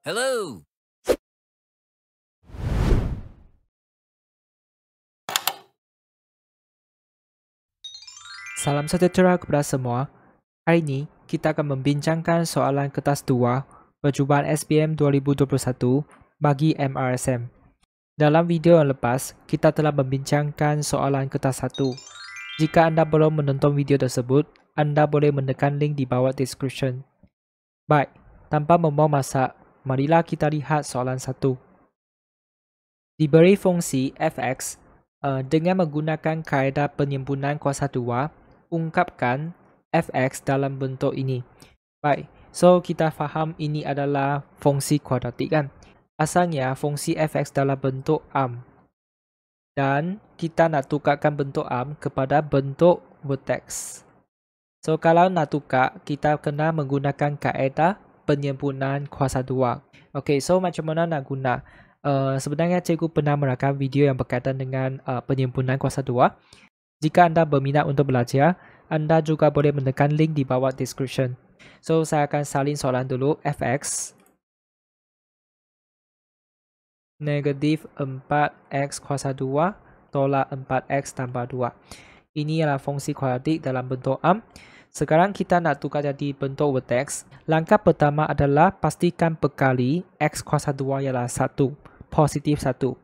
Hello. Salam sejahtera kepada semua. Hari ini, kita akan membincangkan soalan kertas 2 percubaan SPM 2021 bagi MRSM. Dalam video yang lepas, kita telah membincangkan soalan kertas 1. Jika anda belum menonton video tersebut, anda boleh menekan link di bawah description. Baik, tanpa membuang masa, marilah kita lihat soalan 1. Diberi fungsi fx dengan menggunakan kaedah penyempurnaan kuasa 2, ungkapkan fx dalam bentuk ini. Baik, so kita faham ini adalah fungsi kuadratik kan. Asalnya fungsi fx dalam bentuk arm. Dan kita nak tukarkan bentuk arm kepada bentuk vertex. So kalau nak tukar, kita kena menggunakan kaedah penyempurnaan kuasa 2. Okay, so macam mana nak guna? Sebenarnya cikgu pernah merakam video yang berkaitan dengan penyempurnaan kuasa 2. Jika anda berminat untuk belajar, anda juga boleh menekan link di bawah description. So, saya akan salin soalan dulu. Fx negatif 4x kuasa 2 tolak 4x tambah 2. Ini adalah fungsi kuadratik dalam bentuk arm. Sekarang kita nak tukar jadi bentuk vertex. Langkah pertama adalah pastikan perkali x kuasa 2 ialah 1. Positif 1.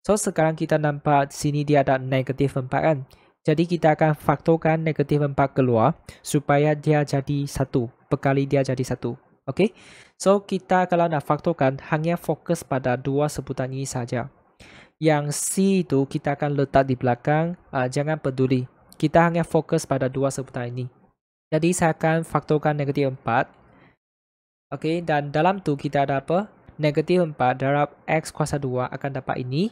So, sekarang kita nampak sini dia ada negatif 4 kan. Jadi kita akan faktorkan negatif 4 keluar supaya dia jadi 1. Perkali dia jadi 1. Okay. So, kita kalau nak faktorkan hanya fokus pada dua sebutan ini saja. Yang C itu kita akan letak di belakang. Jangan peduli. Kita hanya fokus pada dua sebutan ini. Jadi saya akan faktorkan negatif 4. Okay. Dan dalam tu kita ada apa? Negatif 4 darab x kuasa 2 akan dapat ini.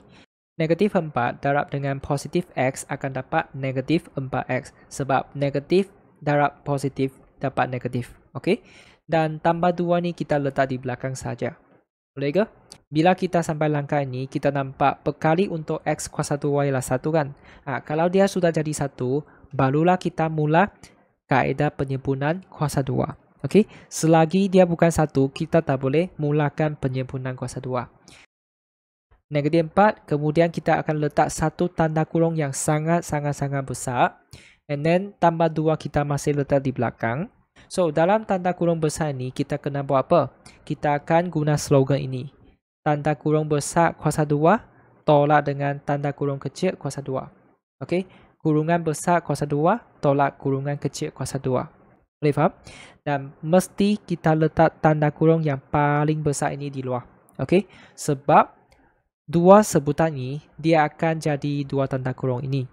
Negatif 4 darab dengan positif x akan dapat negatif 4x. Sebab negatif darab positif dapat negatif. Okay. Dan tambah 2 ni kita letak di belakang saja. Boleh ke? Bila kita sampai langkah ini, kita nampak perkali untuk x kuasa 2 ialah 1 kan? Kalau dia sudah jadi 1, barulah kita mula kaedah penyempurnaan kuasa 2. Okay? Selagi dia bukan 1, kita tak boleh mulakan penyempurnaan kuasa 2. Negatif 4, kemudian kita akan letak satu tanda kurung yang sangat-sangat besar. And then tambah 2 kita masih letak di belakang. So, dalam tanda kurung besar ini, kita kena buat apa? Kita akan guna slogan ini. Tanda kurung besar kuasa 2 tolak dengan tanda kurung kecil kuasa 2. Okay? Kurungan besar kuasa 2 tolak kurungan kecil kuasa 2. Boleh faham? Dan mesti kita letak tanda kurung yang paling besar ini di luar. Okay? Sebab dua sebutan ini, dia akan jadi dua tanda kurung ini.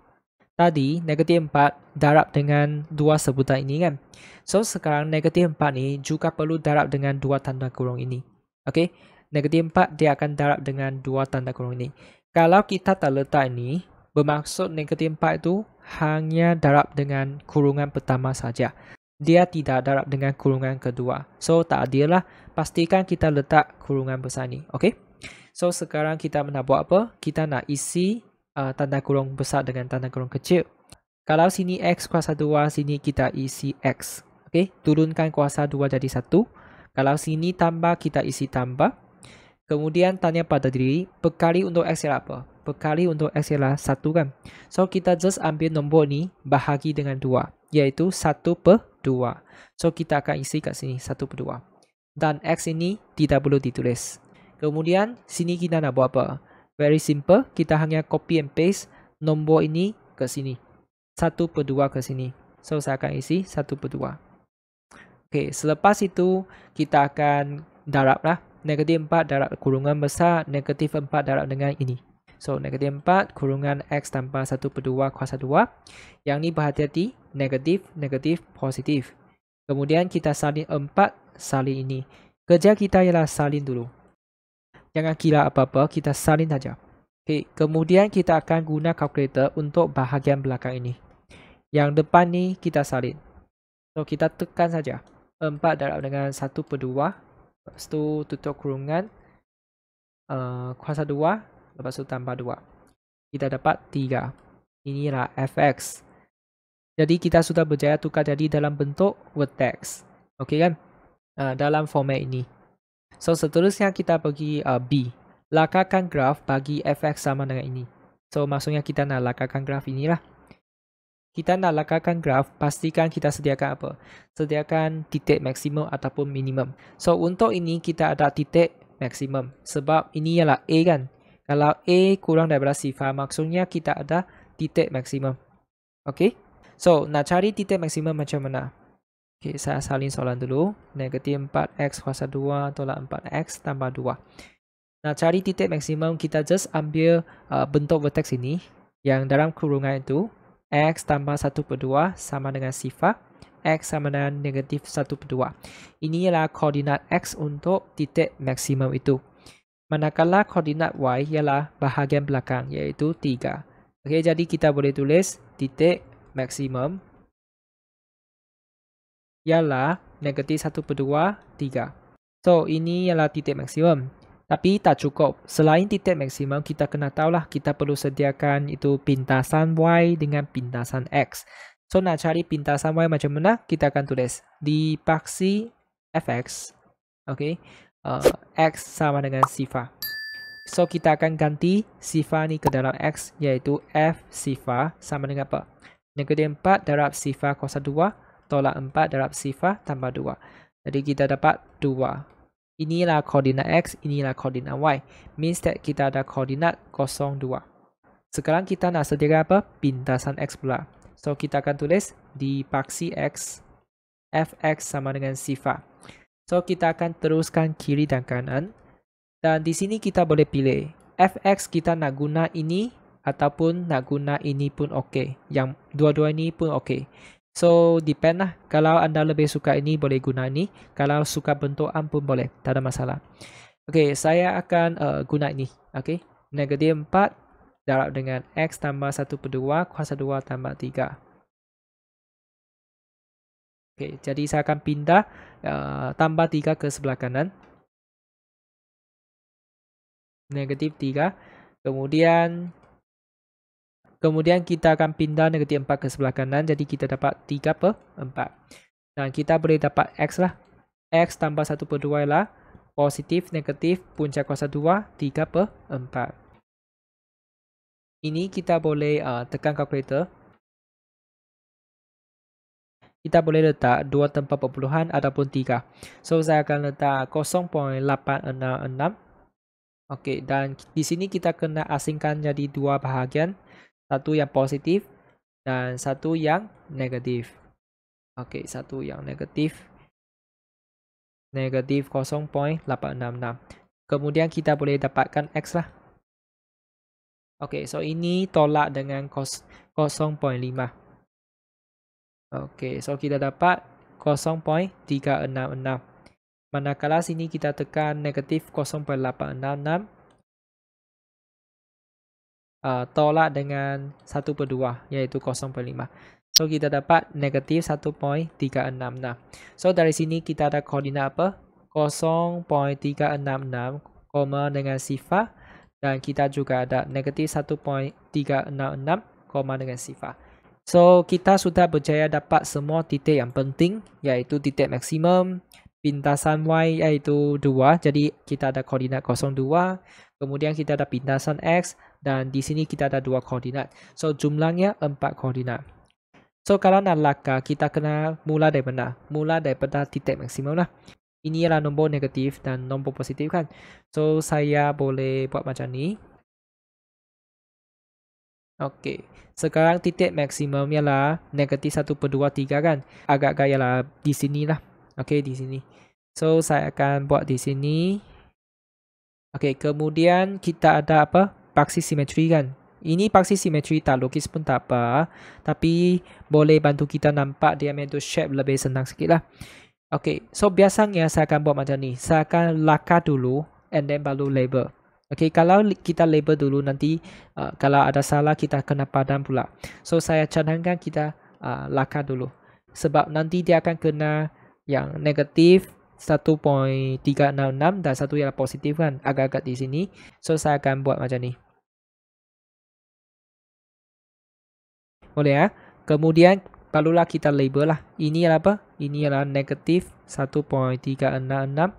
Tadi, negatif 4 darab dengan dua sebutan ini kan. So, sekarang negatif 4 ni juga perlu darab dengan dua tanda kurung ini. Okay? Negatif 4 dia akan darab dengan dua tanda kurung ini. Kalau kita tak letak ini, bermaksud negatif 4 itu hanya darab dengan kurungan pertama saja. Dia tidak darab dengan kurungan kedua. So, tak adil lah. Pastikan kita letak kurungan besar ni. Okay? So, sekarang kita nak buat apa? Kita nak isi tanda kurung besar dengan tanda kurung kecil. Kalau sini x kuasa 2, sini kita isi x. Okay? Turunkan kuasa 2 jadi 1. Kalau sini tambah, kita isi tambah. Kemudian tanya pada diri, perkali untuk x ialah apa? Perkali untuk x ialah 1 kan? So, kita just ambil nombor ni, bahagi dengan 2. Iaitu 1/2. So, kita akan isi kat sini 1/2. Dan x ini tidak perlu ditulis. Kemudian, sini kita nak buat apa? Very simple. Kita hanya copy and paste nombor ini ke sini. 1/2 ke sini. So, saya akan isi 1/2. Okay, selepas itu, kita akan darab lah. Negatif 4 darab kurungan besar. Negatif 4 darab dengan ini. So, negatif 4 kurungan x tambah 1/2 kuasa 2. Yang ni berhati-hati. Negatif, negatif, positif. Kemudian, kita salin 4, salin ini. Kerja kita ialah salin dulu. Jangan kira apa-apa, kita salin saja. Okay. Kemudian kita akan guna kalkulator untuk bahagian belakang ini. Yang depan ni kita salin. So, kita tekan saja. 4 darab dengan 1/2. Lepas tu tutup kurungan. Kuasa 2. Lepas tu tambah 2. Kita dapat 3. Inilah fx. Jadi kita sudah berjaya tukar jadi dalam bentuk vertex. Okay kan? Dalam format ini. So, seterusnya kita pergi B. Lakarkan graf bagi fx sama dengan ini. So, maksudnya kita nak lakarkan graf inilah. Kita nak lakarkan graf, pastikan kita sediakan apa? Sediakan titik maksimum ataupun minimum. So, untuk ini kita ada titik maksimum. Sebab ini ialah A kan. Kalau A kurang daripada sifar, maksudnya kita ada titik maksimum. Okay? So, nak cari titik maksimum macam mana? Okay, saya salin soalan dulu. Negatif 4x kuasa 2 tolak 4x tambah 2. Nak cari titik maksimum, kita just ambil bentuk vertex ini. Yang dalam kurungan itu, x tambah 1/2 sama dengan sifar. X sama dengan negatif 1/2. Ini ialah koordinat x untuk titik maksimum itu. Manakala koordinat y ialah bahagian belakang, iaitu 3. Okay, jadi kita boleh tulis titik maksimum ialah negatif 1/2, 3. So, ini ialah titik maksimum. Tapi tak cukup. Selain titik maksimum, kita kena tahulah kita perlu sediakan itu pintasan y dengan pintasan x. So, nak cari pintasan y macam mana? Kita akan tulis dipaksi fx. Okay. X sama dengan sifar. So, kita akan ganti sifar ni ke dalam x, iaitu f sifar sama dengan apa? Negatif 4 darab sifar kuasa 2 tolak 4 darab sifar tambah 2. Jadi kita dapat 2. Inilah koordinat x, inilah koordinat y. Means that kita ada koordinat 0, 2. Sekarang kita nak sediakan apa? Pintasan x pula. So, kita akan tulis dipaksi x, fx sama dengan sifar. So, kita akan teruskan kiri dan kanan. Dan di sini kita boleh pilih. Fx kita nak guna ini ataupun nak guna ini pun okey. Yang dua-dua ini pun okey. So, depend lah. Kalau anda lebih suka ini, boleh guna ini. Kalau suka bentuk am pun boleh. Tak ada masalah. Okey, saya akan guna ini. Okey. Negatif 4 darab dengan x tambah 1/2 kuasa 2 tambah 3. Okey, jadi saya akan pindah tambah 3 ke sebelah kanan. Negatif 3. Kemudian kita akan pindah negatif 4 ke sebelah kanan. Jadi kita dapat 3/4. Dan kita boleh dapat x lah. X tambah 1/2 ialah positif, negatif, punca kuasa 2, 3/4. Ini kita boleh tekan kalkulator. Kita boleh letak 2 tempat perpuluhan ataupun 3. So, saya akan letak 0.866. Okey, dan di sini kita kena asingkan jadi dua bahagian. Satu yang positif dan satu yang negatif. Okey, satu yang negatif. Negatif 0.866. Kemudian kita boleh dapatkan x lah. Okey, so ini tolak dengan 0.5. Okey, so kita dapat 0.366. Manakala sini kita tekan negatif 0.866. Tolak dengan 1/2 iaitu 0.5. So, kita dapat negatif 1.366. So, dari sini kita ada koordinat apa? 0.366, dengan sifar. Dan kita juga ada negatif 1.366, dengan sifar. So, kita sudah berjaya dapat semua titik yang penting, iaitu titik maksimum, pintasan y iaitu 2. Jadi, kita ada koordinat 0,2. Kemudian kita ada pintasan x. Dan di sini kita ada 2 koordinat. So, jumlahnya 4 koordinat. So, kalau nak lakar, kita kena mula dari mana? Mula daripada titik maksimum lah. Ini adalah nombor negatif dan nombor positif kan. So, saya boleh buat macam ni. Okey. Sekarang titik maksimum ialah negatif 1/2, 3 kan. Agak-agak ialah di sini lah. Okey, di sini. So, saya akan buat di sini. Okey, kemudian kita ada apa? Paksi simetri kan. Ini paksi simetri tak logis pun tak apa. Tapi boleh bantu kita nampak dia punya shape lebih senang sikit lah. Okay, so biasanya saya akan buat macam ni. Saya akan lakar dulu and then baru label. Okay, kalau kita label dulu nanti kalau ada salah kita kena padam pula. So saya cadangkan kita lakar dulu. Sebab nanti dia akan kena yang negatif 1.366 dan satu yang positif kan, agak-agak di sini. So saya akan buat macam ni. Boleh ya? Kemudian barulah kita label lah. Ini adalah apa? Ini adalah negatif 1.366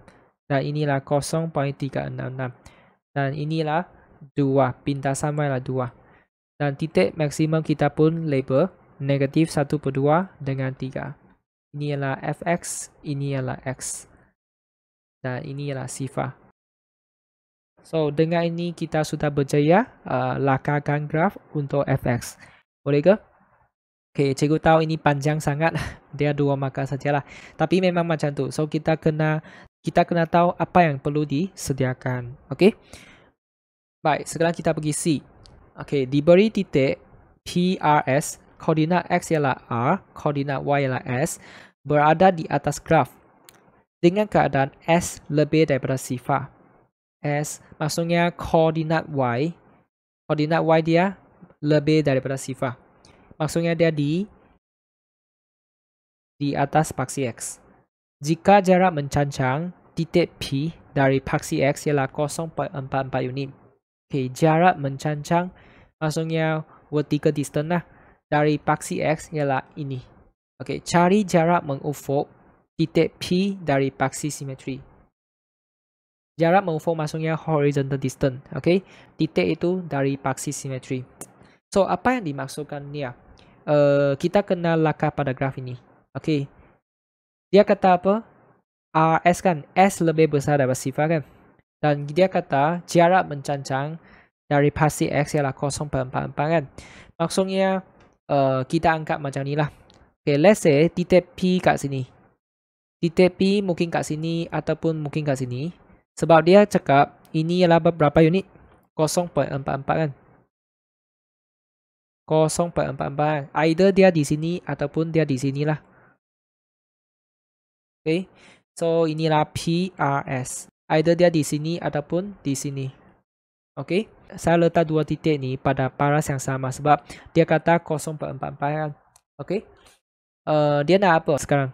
Dan inilah 0.366. Dan inilah 2. Pintasan y lah 2. Dan titik maksimum kita pun label negatif 1/2 dengan 3. Ini ialah fx, ini ialah x. Dan ini ialah sifar. So, dengan ini kita sudah berjaya lakarkan graf untuk fx. Boleh ke? Okay, cikgu tahu ini panjang sangat. Dia 2 markah sajalah. Tapi memang macam tu. So, kita kena tahu apa yang perlu disediakan. Okay? Baik, sekarang kita pergi C. Okay, diberi titik PRS, koordinat X ialah R, koordinat Y ialah S, berada di atas graf. Dengan keadaan S lebih daripada sifar. S maksudnya koordinat Y dia lebih daripada sifar. Maksudnya dia di atas paksi X. Jika jarak mencancang titik P dari paksi X ialah 0.44 unit. Okay, jarak mencancang maksudnya vertical distance lah dari paksi X ialah ini. Okay, cari jarak mengufuk titik P dari paksi simetri. Jarak mengufuk maksudnya horizontal distance. Okay, titik itu dari paksi simetri. So, apa yang dimaksudkan ni? Kita kena lakar pada graf ini. Okay, dia kata apa? RS kan, S lebih besar daripada sifar kan. Dan dia kata jarak mencancang dari paksi X ialah 0.44 kan. Maksudnya kita angkat macam ni lah. Okay, let's say titik P kat sini. Titik P mungkin kat sini ataupun mungkin kat sini. Sebab dia cakap ini ialah berapa unit? 0.44 kan. 0.44. Either dia di sini ataupun dia di sini lah. Okay. So inilah PRS. Either dia di sini ataupun di sini. Okay. Saya letak 2 titik ni pada paras yang sama sebab dia kata 0.44 kan. Okay. Dia nak apa sekarang?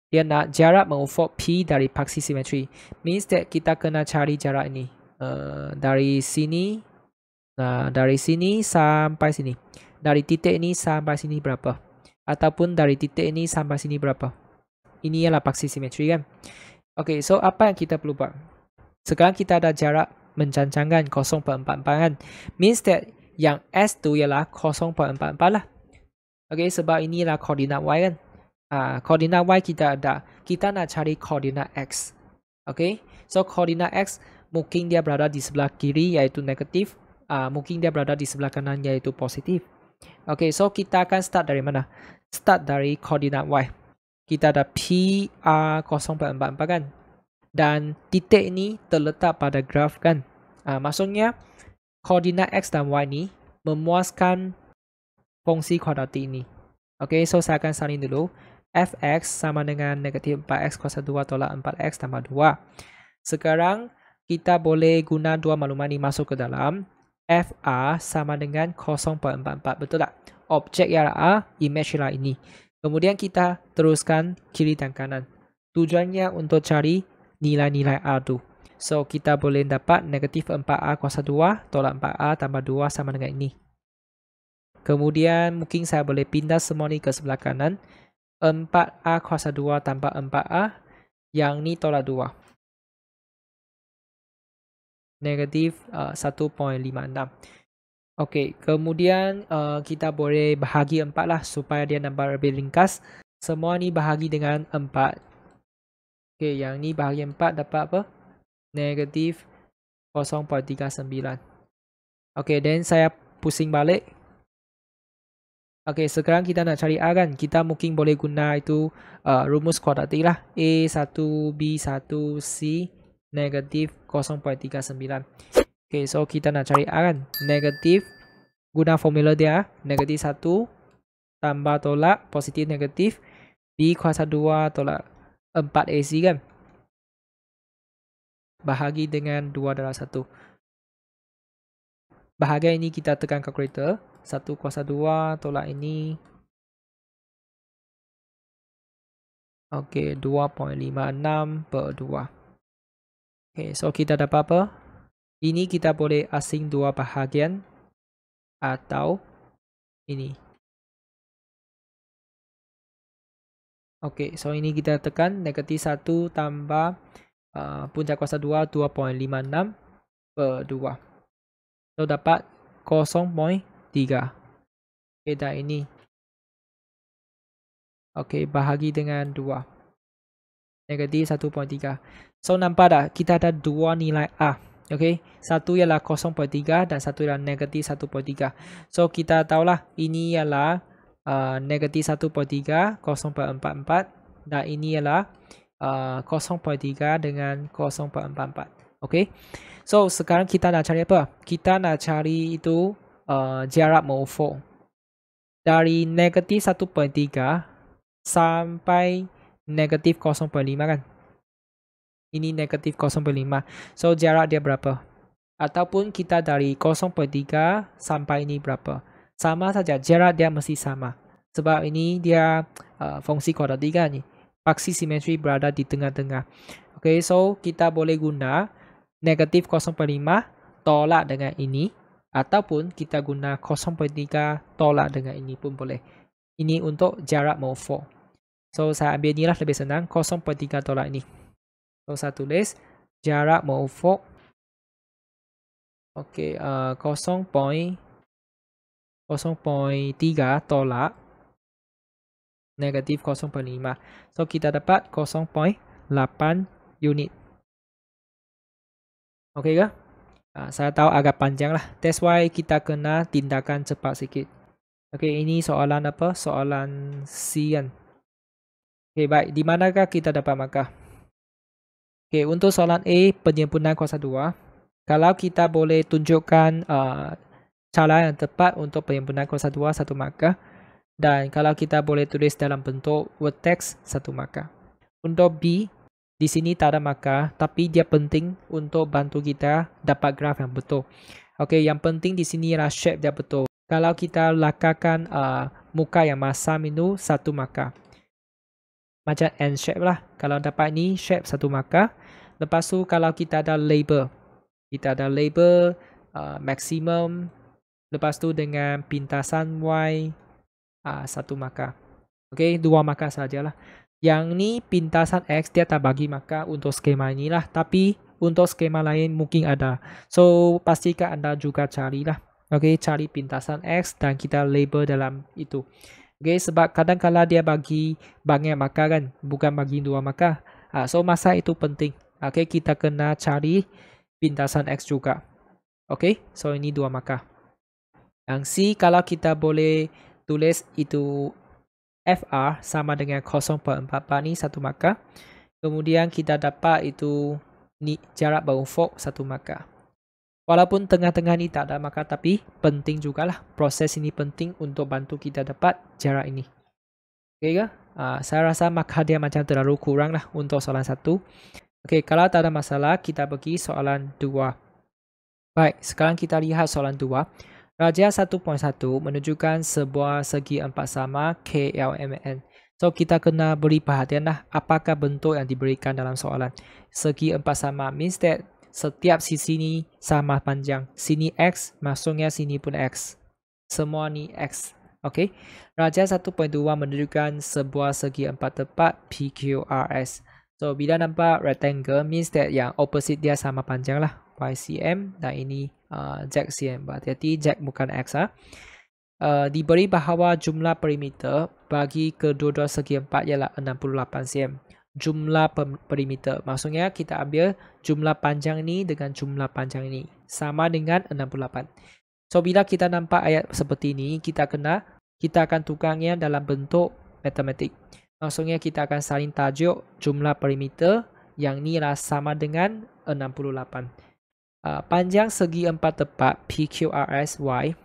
Dia nak jarak mengufuk P dari paksi simetri. Means that kita kena cari jarak ini. Dari sini sampai sini. Dari titik ini sampai sini berapa? Ataupun dari titik ini sampai sini berapa? Ini ialah paksi simetri kan. Okay, so apa yang kita perlu buat? Sekarang kita ada jarak mencancangkan 0.44 kan. Means that yang S tu ialah 0.44 lah. Okay, sebab ini ialah koordinat Y kan. Koordinat Y kita ada. Kita nak cari koordinat X. Okay, so koordinat X mungkin dia berada di sebelah kiri iaitu negatif. Mungkin dia berada di sebelah kanan iaitu positif. Okay, so kita akan start dari mana? Start dari koordinat Y. Kita ada PR 0.44 kan. Dan titik ini terletak pada graf kan. Maksudnya koordinat X dan Y ni memuaskan fungsi kuadratik ini. Okay, so saya akan salin dulu. Fx sama dengan negatif 4x kuasa 2 tolak 4x tambah 2. Sekarang kita boleh guna dua maklumat ini masuk ke dalam. Fa sama dengan 0.44. Betul tak? Objek ialah A, image ialah ini. Kemudian kita teruskan kiri dan kanan. Tujuannya untuk cari nilai-nilai A tu. So, kita boleh dapat negatif 4A kuasa 2 tolak 4A tambah 2 sama dengan ini. Kemudian mungkin saya boleh pindah semua ni ke sebelah kanan. 4A kuasa 2 tambah 4A. Yang ni tolak 2. Negatif 1.56. Okey, kemudian kita boleh bahagi 4 lah supaya dia nampak lebih ringkas. Semua ni bahagi dengan 4. Okey, yang ni bahagi 4 dapat apa? Negatif 0.39. Okey, then saya pusing balik. Okey, sekarang kita nak cari A kan. Kita mungkin boleh guna itu rumus kuadratik lah. A1, B1, C negatif 0.39. Okay, so kita nak cari A kan. Negatif, guna formula dia. Negatif 1 tambah tolak positif negatif. B kuasa 2 tolak 4AC kan. Bahagi dengan 2/1. Bahagian ini kita tekan kalkulator. 1 kuasa 2 tolak ini. Okay, 2.56/2. Okay, so kita dapat apa? Ini kita boleh asing dua bahagian atau ini. Okay, so ini kita tekan negatif 1 tambah puncak kuasa 2 2.56 per 2. So dapat 0.3. Okay, dan ini. Okay, bahagi dengan 2. Negatif 1.3. So nampak tak? Kita ada dua nilai A. Okay, satu ialah 0.3 dan satu ialah negatif 1.3. So kita tahulah ini ialah negatif 1.3, 0.44 dan ini ialah 0.3 dengan 0.44. Okay, so sekarang kita nak cari apa? Kita nak cari itu jarak move dari negatif 1.3 sampai negatif 0.5 kan? Ini negatif 0.5. So jarak dia berapa? Ataupun kita dari 0.3 sampai ini berapa? Sama saja, jarak dia mesti sama. Sebab ini dia fungsi kuadratik kan ni. Paksi simetri berada di tengah-tengah. Okay, so kita boleh guna negatif 0.5 tolak dengan ini. Ataupun kita guna 0.3 tolak dengan ini pun boleh. Ini untuk jarak move. So saya ambil ni lah lebih senang. 0.3 tolak ini. So saya tulis jarak move. Okay, 0.3 tolak negatif 0.5. So kita dapat 0.8 unit. Okay ke? Saya tahu agak panjang lah. That's why kita kena tindakan cepat sikit. Okay, ini soalan apa? Soalan C kan? Okay, baik. Di manakah kita dapat markah? Okay, untuk soalan A, penyempurnaan kuasa 2. Kalau kita boleh tunjukkan cara yang tepat untuk penyempurnaan kuasa 2, 1 markah. Dan kalau kita boleh tulis dalam bentuk word text, 1 markah. Untuk B, di sini tak ada markah, tapi dia penting untuk bantu kita dapat graf yang betul. Okay, yang penting di sini ialah shape dia betul. Kalau kita lakarkan muka yang masam itu, 1 markah. Macam N shape lah. Kalau dapat ni shape 1 markah. Lepas tu kalau kita ada label. Kita ada label maximum. Lepas tu dengan pintasan Y 1 markah. Okay, 2 markah sajalah. Yang ni pintasan X dia tak bagi markah untuk skema ni lah. Tapi untuk skema lain mungkin ada. So pastikan anda juga carilah. Okay, cari pintasan X dan kita label dalam itu. Okay, sebab kadang-kadang dia bagi banyak markah kan, bukan bagi 2 markah. So masa itu penting. Okay, kita kena cari pintasan X juga. Okay, so ini 2 markah. Yang C, kalau kita boleh tulis itu FR sama dengan 0.44 ni 1 markah. Kemudian kita dapat itu ni jarak berufuk 1 markah. Walaupun tengah-tengah ni tak ada markah, tapi penting jugalah. Proses ini penting untuk bantu kita dapat jarak ini. Okay ke? Saya rasa markah dia macam terlalu kurang lah untuk soalan 1. Okay, kalau tak ada masalah, kita pergi soalan 2. Baik, sekarang kita lihat soalan 2. Rajah 1.1 menunjukkan sebuah segi 4 sama KLMN. So, kita kena beri perhatian lah apakah bentuk yang diberikan dalam soalan. Segi 4 sama means that setiap sisi ni sama panjang. Sini X, maksudnya sini pun X. Semua ni X. Okay. Rajah 1.2 menunjukkan sebuah segi 4 tepat PQRS. So, bila nampak rectangle means that yang opposite dia sama panjang lah. YCM dan ini ZCM. Berarti Z bukan X lah. Diberi bahawa jumlah perimeter bagi kedua-dua segi 4 ialah 68 cm. Jumlah perimeter. Maksudnya kita ambil jumlah panjang ini dengan jumlah panjang ini. Sama dengan 68. So, bila kita nampak ayat seperti ini, kita akan tukarnya dalam bentuk matematik. Maksudnya kita akan salin tajuk jumlah perimeter yang ni adalah sama dengan 68. Panjang segi 4 tepat PQRS Y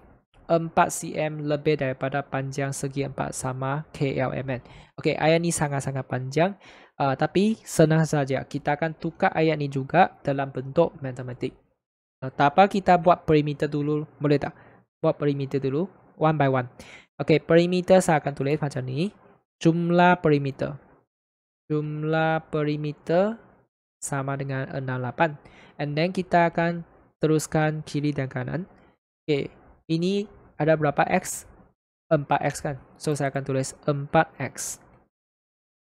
4 cm lebih daripada panjang segi 4 sama KLMN. Okey, ayat ni sangat-sangat panjang. Tapi senang saja. Kita akan tukar ayat ni juga dalam bentuk matematik. Tak apa, kita buat perimeter dulu. Boleh tak? Buat perimeter dulu. One by one. Okey, perimeter saya akan tulis macam ni. Jumlah perimeter. Jumlah perimeter sama dengan 68. And then kita akan teruskan kiri dan kanan. Okey, ini ada berapa X? 4X kan? So, saya akan tulis 4X.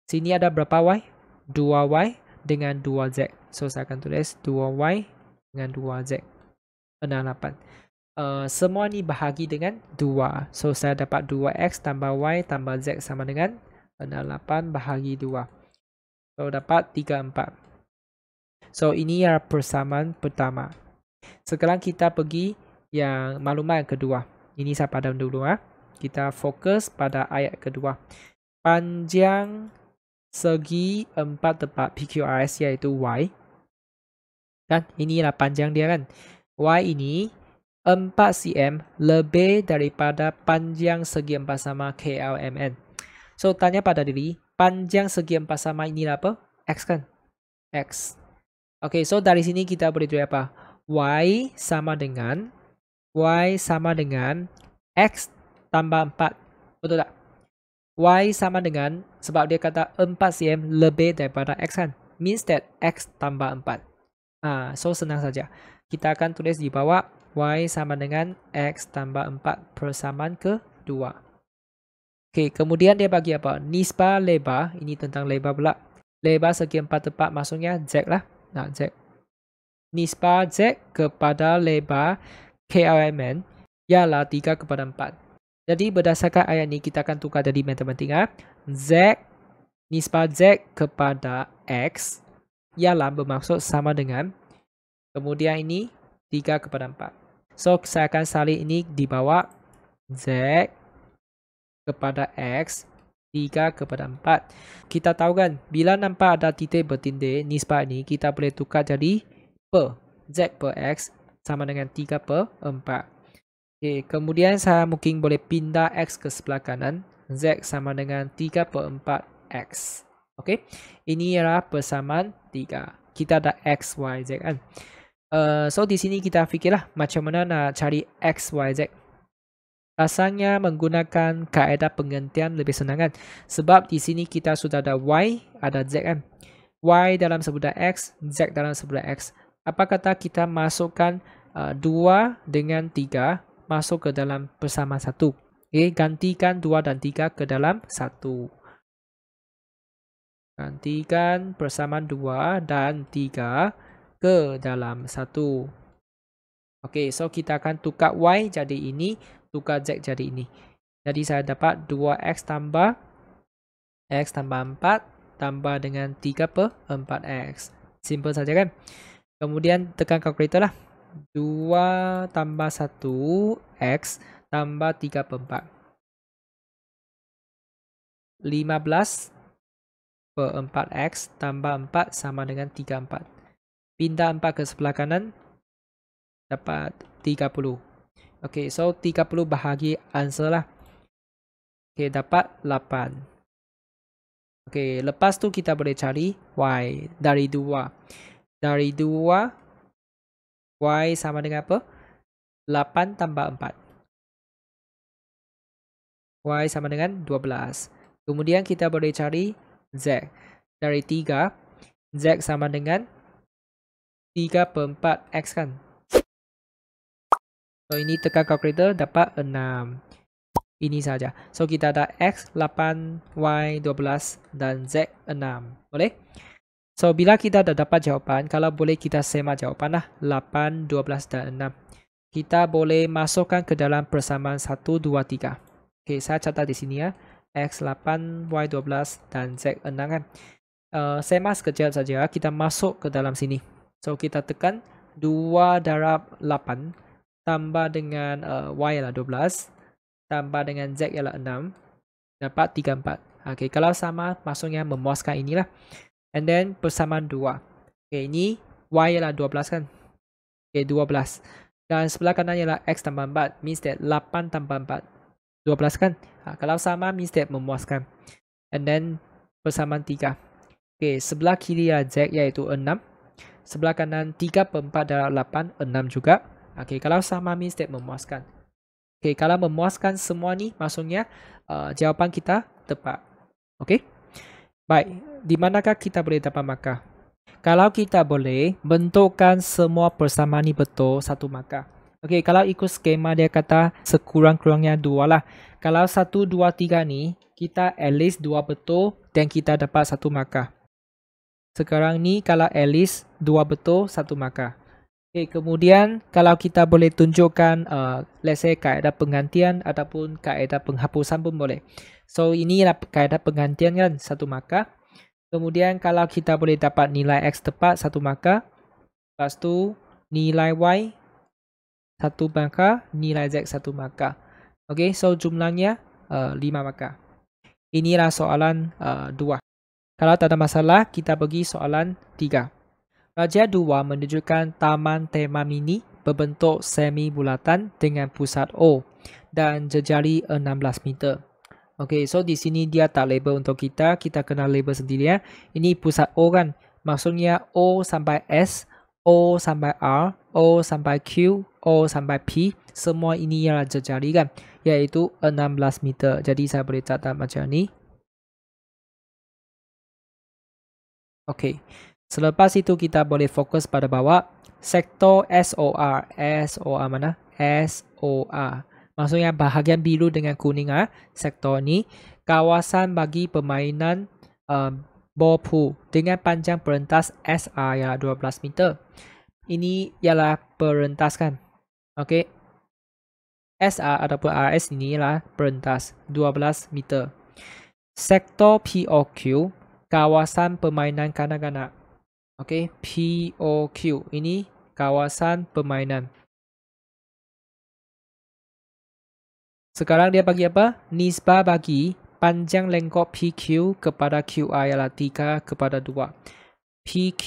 Sini ada berapa Y? 2Y. dengan 2Z. So, saya akan tulis 2Y dengan 2Z. 68. Semua ni bahagi dengan 2. So, saya dapat 2X tambah Y tambah Z sama dengan 68 bahagi 2. So, dapat 34. So, ini adalah persamaan pertama. Sekarang kita pergi yang maklumat kedua. Ini saya padam dulu. Kita fokus pada ayat kedua. Panjang segi 4 tepat PQRS iaitu Y. Kan? Inilah panjang dia kan. Y ini 4 cm lebih daripada panjang segi 4 sama KLMN. So, tanya pada diri, panjang segi 4 sama ini apa? X kan? X. Okay, so dari sini kita boleh tulis apa? Y sama dengan X tambah 4. Betul tak? Y sama dengan, sebab dia kata 4 cm lebih daripada X kan? Means that X tambah 4. So, senang saja. Kita akan tulis di bawah Y sama dengan X tambah 4 persamaan kedua. Okay, kemudian dia bagi apa? Nisbah lebar. Ini tentang lebar pula. Lebar segi 4 tepat maksudnya Z lah. Z. Nisbah Z kepada lebar KLMN ialah 3 kepada 4. Jadi berdasarkan ayat ni kita akan tukar jadi matematika. Z, nisbah Z kepada X ialah bermaksud sama dengan, kemudian ini 3 kepada 4. So, saya akan salin ini di bawah Z kepada X 3 kepada 4. Kita tahu kan, bila nampak ada titik bertindih nisbah ini, kita boleh tukar jadi per. Z per X sama dengan 3 per 4. Okay, kemudian saya mungkin boleh pindah X ke sebelah kanan. Z sama dengan 3 per 4 X. Okay, ini adalah persamaan 3. Kita ada X, Y, Z kan. So, di sini kita fikirlah macam mana nak cari X, Y, Z. Rasanya menggunakan kaedah penghentian lebih senang kan. Sebab di sini kita sudah ada Y, ada Z kan. Y dalam sebutan X, Z dalam sebutan X. Apa kata kita masukkan 2 dengan 3 masuk ke dalam persamaan 1. Okay, gantikan 2 dan 3 ke dalam 1. Gantikan persamaan 2 dan 3 ke dalam 1. Okay, so kita akan tukar Y jadi ini, tukar Z jadi ini. Jadi saya dapat 2X tambah X tambah 4 tambah dengan 3 per 4X. Simple saja kan. Kemudian tekan kalkulator lah. 2 tambah 1X tambah 3 per 4. 15 per 4X tambah 4 sama dengan 34. Pindah 4 ke sebelah kanan. Dapat 30. Okay, so 30 bahagi answer lah. Okay, dapat 8. Okay, lepas tu kita boleh cari Y dari 2. Dari 2, Y sama dengan apa? 8 tambah 4. Y sama dengan 12. Kemudian kita boleh cari Z. Dari 3, Z sama dengan 3 per 4 X kan. So, ini tekan kalkulator dapat 6. Ini saja. So, kita ada X 8, Y 12 dan Z 6. Boleh? So, bila kita dah dapat jawapan, kalau boleh kita semak jawapan lah. 8, 12 dan 6. Kita boleh masukkan ke dalam persamaan 1, 2, 3. Okay, saya catat di sini ya. X 8, Y 12 dan Z 6 kan. Semak sekejap saja. Kita masuk ke dalam sini. So, kita tekan 2 darab 8 tambah dengan Y ialah 12 tambah dengan Z ialah 6 dapat 34. Okay, kalau sama maksudnya memuaskan inilah. And then persamaan 2. Okay, ini Y ialah 12 kan. Okay, 12. Dan sebelah kanan ialah X tambah 4. Means that 8 tambah 4. 12 kan. Kalau sama means that memuaskan. And then persamaan 3. Okay, sebelah kiri ialah Z iaitu 6. Sebelah kanan 3 per 4 darab 8. 6 juga. Okay, kalau sama means that memuaskan. Okay, kalau memuaskan semua ni maksudnya jawapan kita tepat. Okay. Baik, di manakah kita boleh dapat markah? Kalau kita boleh bentukkan semua persamaan ni betul, 1 markah. Okay, kalau ikut skema dia kata sekurang-kurangnya 2 lah. Kalau 1, 2, 3 ni kita at least 2 betul dan kita dapat 1 markah. Sekarang ni kalau Alice 2 betul 1 markah. Okay, kemudian kalau kita boleh tunjukkan let's say kaedah penggantian ataupun kaedah penghapusan pun boleh. So inilah kaedah penggantian kan 1 markah. Kemudian kalau kita boleh dapat nilai X tepat 1 markah. Lepas tu nilai Y 1 markah, nilai Z 1 markah. Okay, so jumlahnya 5 markah. Inilah soalan 2. Kalau tak ada masalah, kita pergi soalan 3. Raja 2 menunjukkan taman tema mini berbentuk semi bulatan dengan pusat O dan jejari 16 meter. Okay, so di sini dia tak label untuk kita kena label sendiri ya. Ini pusat O kan, maksudnya O sampai S, O sampai R, O sampai Q, O sampai P, semua ini ialah jejari kan, iaitu 16 meter. Jadi saya boleh catat macam ni. Okay. Selepas itu kita boleh fokus pada bawah sektor SOR. SOR mana? SOR. Maksudnya bahagian biru dengan kuning sektor ni kawasan bagi permainan ball pool dengan panjang perentas SR ialah 12 meter. Ini ialah perentas kan. Okey. SR ataupun RS ini ialah perentas 12 meter. Sektor POQ kawasan permainan kanak-kanak. Okey, POQ ini kawasan permainan. Sekarang dia bagi apa? Nisbah bagi panjang lengkok PQ kepada QR ialah 3 kepada 2. PQ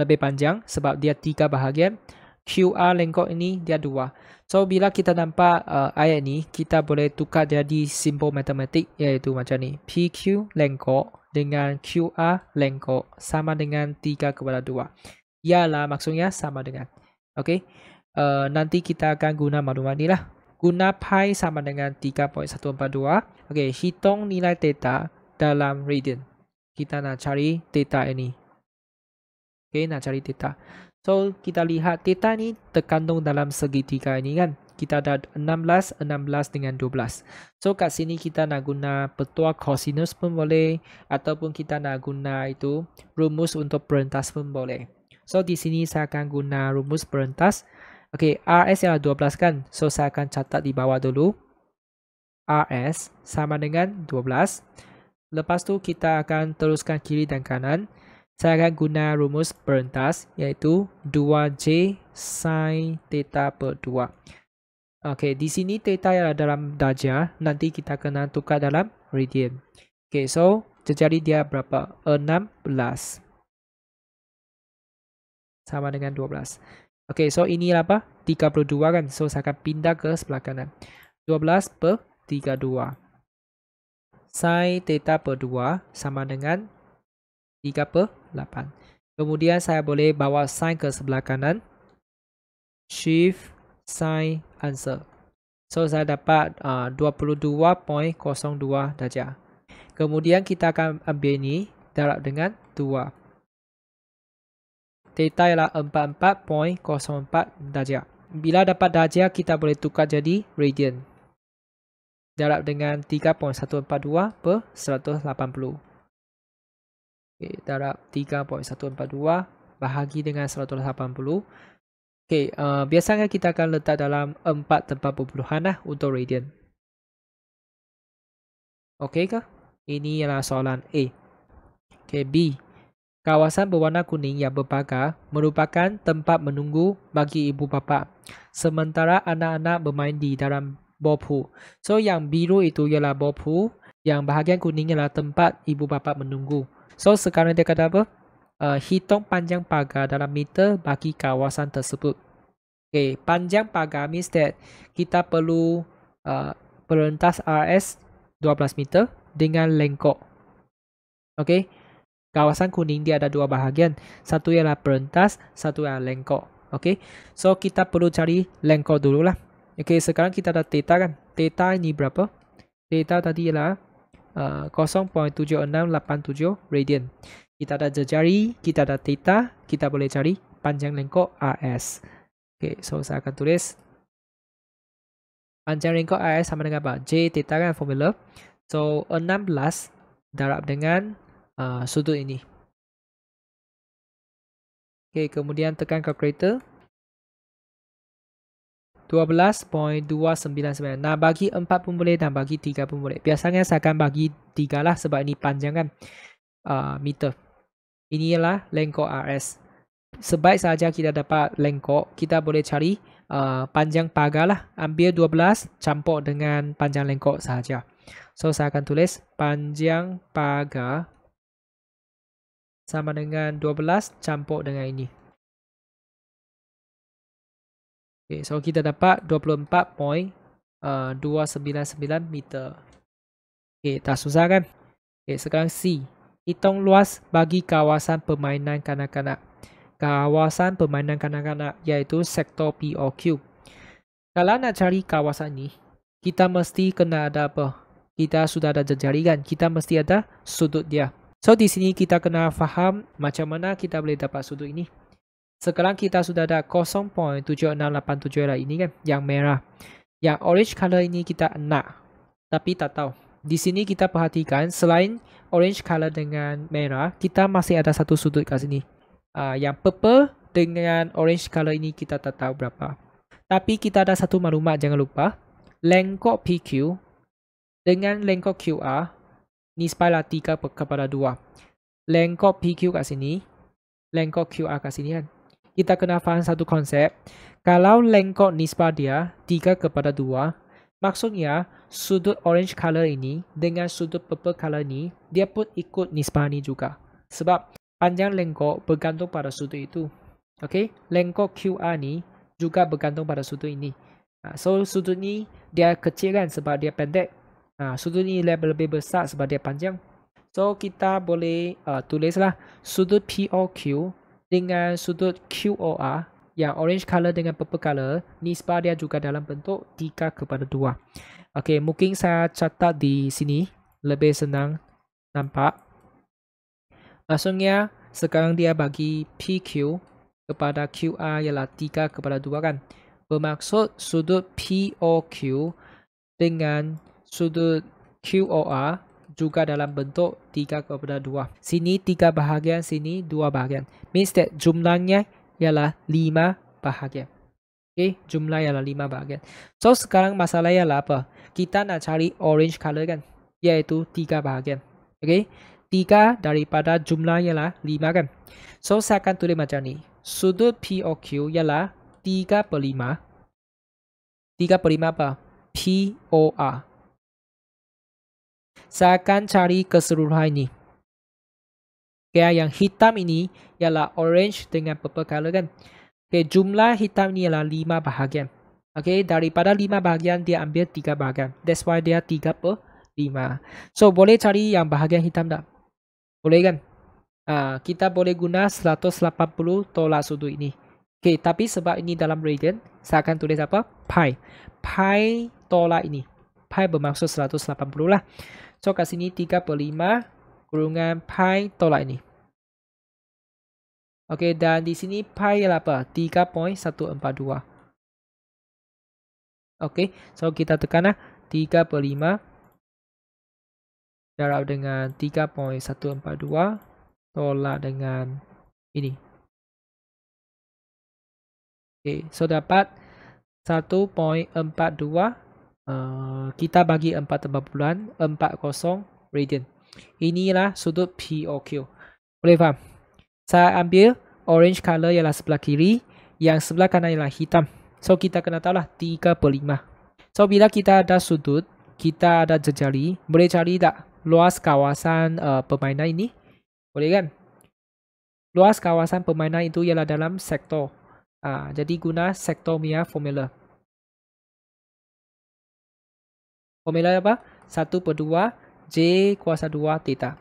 lebih panjang sebab dia 3 bahagian. QR lengkok ini dia 2. So bila kita nampak ayat ni, kita boleh tukar jadi simbol matematik iaitu macam ni. PQ lengkok dengan QR lengkok sama dengan 3 kepada 2. Ialah maksudnya sama dengan. Okey. Nanti kita akan guna maklumat ni lah. Guna pi sama dengan 3.142. Okey, hitung nilai theta dalam radian. Kita nak cari theta ini. Okey, nak cari theta. So, kita lihat theta ni terkandung dalam segitiga ini kan. Kita ada 16 dengan 12. So, kat sini kita nak guna petua cosinus pun boleh. Ataupun kita nak guna itu rumus untuk perentas pun boleh. So, di sini saya akan guna rumus perentas. Okey, RS ialah 12 kan. So, saya akan catat di bawah dulu. RS sama dengan 12. Lepas tu, kita akan teruskan kiri dan kanan. Saya akan guna rumus perentas iaitu 2J sin theta per 2. Okey, di sini theta ialah dalam darjah. Nanti kita kena tukar dalam radian. Okey, so jadi dia berapa? 16. Sama dengan 12. Okey, so ini apa? 32 kan. So saya akan pindah ke sebelah kanan. 12 per 32. Sin theta per 2 sama dengan 3 per 8. Kemudian saya boleh bawa sin ke sebelah kanan. Shift sin answer. So saya dapat 22.02 darjah. Kemudian kita akan ambil ni darab dengan 2. Theta ialah 44.04 darjah. Bila dapat darjah kita boleh tukar jadi radian. Darab dengan 3.142 per 180. Okay, darab 3.142 bahagi dengan 180. Okay, biasanya kita akan letak dalam 4 tempat perpuluhan lah untuk radian. Okay ke? Ini ialah soalan A. Okay, B. Kawasan berwarna kuning yang berpagar merupakan tempat menunggu bagi ibu bapa. Sementara anak-anak bermain di dalam ball pool. So, yang biru itu ialah ball pool. Yang bahagian kuning ialah tempat ibu bapa menunggu. So, sekarang dia kata apa? Hitung panjang pagar dalam meter bagi kawasan tersebut. Okay, panjang pagar means that kita perlu perentas RS 12 meter dengan lengkok. Okay, kawasan kuning dia ada 2 bahagian. Satu ialah perentas, satu ialah lengkok. Okay, so kita perlu cari lengkok dulu lah. Okay, sekarang kita ada theta kan. Theta ini berapa? Theta tadi ialah 0.7687 radian. Kita ada jejari, kita ada theta, kita boleh cari panjang lengkok RS. Okay, so saya akan tulis panjang lengkok RS sama dengan apa? J theta kan formula. So 16 darab dengan sudut ini. Okey, kemudian tekan calculator. 12.299. Nak bagi 4 pun boleh, nak bagi 3 pun boleh. Biasanya saya akan bagi 3 lah sebab ini panjang kan meter. Ini ialah lengkok RS. Sebaik saja kita dapat lengkok, kita boleh cari panjang pagar lah. Ambil 12 campur dengan panjang lengkok sahaja. So saya akan tulis panjang pagar sama dengan 12 campur dengan ini. Okay, so kita dapat 24.299 meter. Okay, tak susah kan? Okay, sekarang C. Hitung luas bagi kawasan permainan kanak-kanak. Kawasan permainan kanak-kanak iaitu sektor POQ. Kalau nak cari kawasan ni, kita mesti kena ada apa? Kita sudah ada jejari kan? Kita mesti ada sudut dia. So di sini kita kena faham macam mana kita boleh dapat sudut ini. Sekarang kita sudah ada 0.7687 lah ini kan, yang merah. Yang orange color ini kita nak, tapi tak tahu. Di sini kita perhatikan selain orange color dengan merah, kita masih ada satu sudut kat sini. Yang purple dengan orange color ini kita tak tahu berapa. Tapi kita ada satu maklumat, jangan lupa. Lengkok PQ dengan lengkok QR nisbahlah 3/2. Lengkok PQ kat sini, lengkok QR kat sini kan. Kita kena faham satu konsep. Kalau lengkok nisbah dia 3/2, maksudnya sudut orange color ini dengan sudut purple color ni, dia pun ikut nisbah ni juga. Sebab panjang lengkok bergantung pada sudut itu. Okay? Lengkok QR ni juga bergantung pada sudut ini. So sudut ni dia kecil kan sebab dia pendek. Sudut ni lebih besar sebab dia panjang. So kita boleh tulislah sudut POQ dengan sudut QOR yang orange color dengan purple color, nisbah dia juga dalam bentuk 3/2. Okey, mungkin saya catat di sini lebih senang nampak. Maksudnya sekarang dia bagi PQ kepada QR ialah 3/2 kan. Bermaksud sudut POQ dengan sudut QOR juga dalam bentuk 3/2. Sini 3 bahagian, sini 2 bahagian. Means that jumlahnya ialah 5 bahagian. Okay, jumlah ialah 5 bahagian. So sekarang masalah ialah apa? Kita nak cari orange color kan, iaitu 3 bahagian. Okay, 3 daripada jumlah ialah 5 kan. So saya akan tulis macam ni. Sudut POQ ialah 3/5. 3/5 apa? POR. Saya akan cari keseluruhan ini. Okay, yang hitam ini ialah orange dengan purple color kan. Okay, jumlah hitam ini ialah 5 bahagian. Okay, daripada 5 bahagian dia ambil 3 bahagian. That's why dia 3/5. So boleh cari yang bahagian hitam tak? Boleh kan? Kita boleh guna 180 tolak sudut ini. Okay, tapi sebab ini dalam radian, saya akan tulis apa? Pi. Pi tolak ini. Pi bermaksud 180 lah. So kat sini 3/5 kurungan pi tolak ini. Okey, dan di sini pi ialah apa? 3.142. Okey, so kita tekan lah 3/5 darab dengan 3.142 tolak dengan ini. Okey, so dapat 1.42. Kita bagi 4.40 radian. Inilah sudut POQ. Boleh faham? Saya ambil orange color ialah sebelah kiri, yang sebelah kanan ialah hitam. So kita kena tahu lah 3/5. So bila kita ada sudut, kita ada jejari, boleh cari tak luas kawasan permainan ini? Boleh kan? Luas kawasan permainan itu ialah dalam sektor. Jadi guna sektor punya formula. Formula apa? 1/2 J kuasa 2 theta.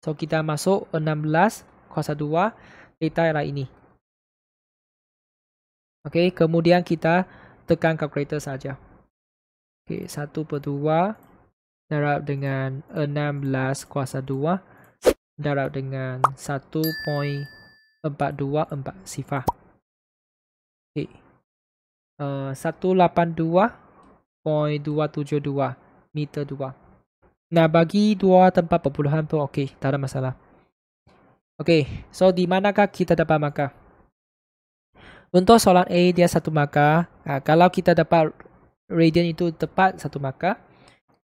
So kita masuk 16 kuasa 2 theta ialah ini. Okey, kemudian kita tekan calculator saja. Okey, 1/2 darab dengan 16 kuasa 2 darab dengan 1.424 sifar. Okey. 182.272 meter 2. Nah, bagi 2 tempat perpuluhan pun okey, tak ada masalah. Okey, so di manakah kita dapat markah? Untuk soalan A dia 1 markah. Kalau kita dapat radian itu tepat 1 markah.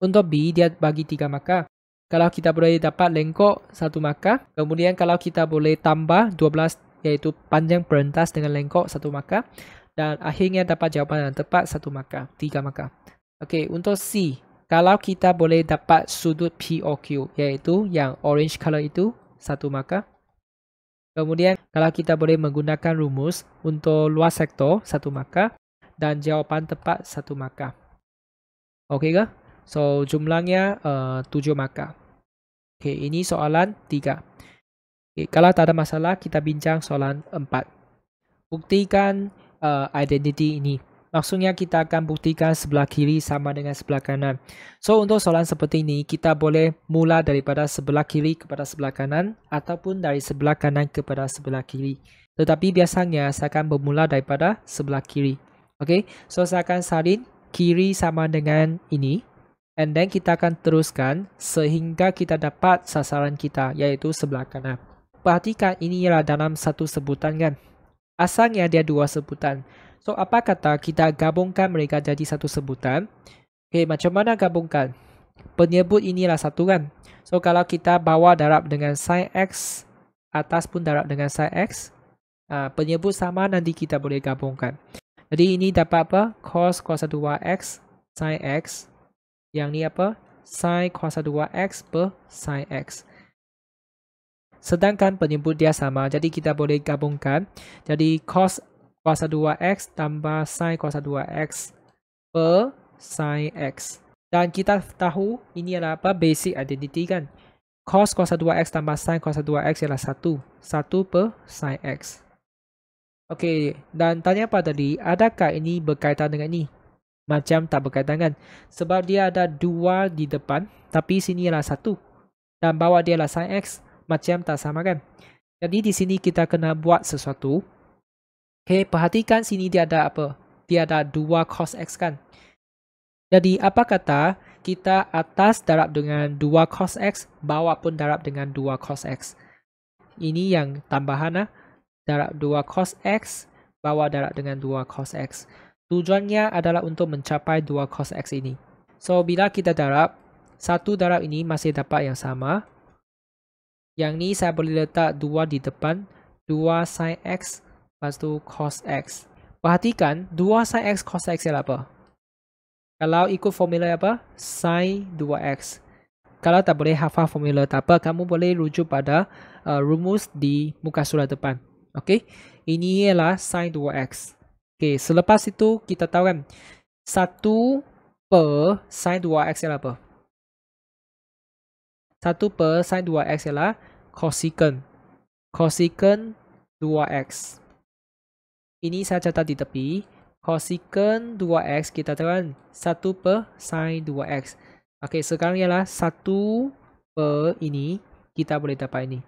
Untuk B dia bagi 3 markah. Kalau kita boleh dapat lengkok 1 markah. Kemudian kalau kita boleh tambah 12 iaitu panjang perentas dengan lengkok 1 markah. Dan akhirnya dapat jawapan yang tepat 1 markah, 3 markah. Okey, untuk C, kalau kita boleh dapat sudut POQ iaitu yang orange color itu 1 markah. Kemudian kalau kita boleh menggunakan rumus untuk luas sektor 1 markah dan jawapan tepat 1 markah. Okey ke? So jumlahnya 7 markah. Okey, ini soalan 3. Okay, kalau tak ada masalah, kita bincang soalan 4. Buktikan identiti ini. Maksudnya kita akan buktikan sebelah kiri sama dengan sebelah kanan. So untuk soalan seperti ini, kita boleh mula daripada sebelah kiri kepada sebelah kanan ataupun dari sebelah kanan kepada sebelah kiri. Tetapi biasanya saya akan bermula daripada sebelah kiri. Okay, so saya akan salin kiri sama dengan ini. And then kita akan teruskan sehingga kita dapat sasaran kita iaitu sebelah kanan. Perhatikan ini ialah dalam satu sebutan kan. Asalnya dia 2 sebutan. So, apa kata kita gabungkan mereka jadi satu sebutan? Okay, macam mana gabungkan? Penyebut inilah satu kan? So, kalau kita bawa darab dengan sin X, atas pun darab dengan sin X, penyebut sama nanti kita boleh gabungkan. Jadi, ini dapat apa? Cos kuasa 2X sin X. Yang ni apa? Sin kuasa 2X per sin X. Sedangkan penyebut dia sama, jadi kita boleh gabungkan. Jadi, cos kuasa 2X tambah sin kuasa 2X per sin X. Dan kita tahu ini adalah apa? Basic identity kan. Cos kuasa 2X tambah sin kuasa 2X ialah 1. 1 per sin X. Okey, dan tanya apa tadi? Adakah ini berkaitan dengan ini? Macam tak berkaitan kan? Sebab dia ada 2 di depan, tapi sini ialah 1. Dan bawah dia adalah sin X. Macam tak sama kan? Jadi di sini kita kena buat sesuatu. Okay, perhatikan sini dia ada apa? Dia ada 2 cos X kan? Jadi apa kata kita atas darab dengan 2 cos X, bawah pun darab dengan 2 cos X. Ini yang tambahan lah. Darab 2 cos X, bawah darab dengan 2 cos X. Tujuannya adalah untuk mencapai 2 cos X ini. So bila kita darab, satu darab ini masih dapat yang sama. Yang ni saya boleh letak 2 di depan, 2 sin X, lepas tu cos X. Perhatikan, 2 sin X cos X ialah apa? Kalau ikut formula apa? Sin 2X. Kalau tak boleh hafal formula tak apa, kamu boleh rujuk pada rumus di muka surat depan. Okey, ini ialah sin 2X. Okey, selepas itu kita tahu kan, 1 per sin 2X ialah apa? 1 per sin 2X ialah cosecant. Cosecant 2X. Ini saya catat di tepi. Cosecant 2X kita tahu kan 1 per sin 2X. Okey, sekarang ialah 1 per ini. Kita boleh dapat ini.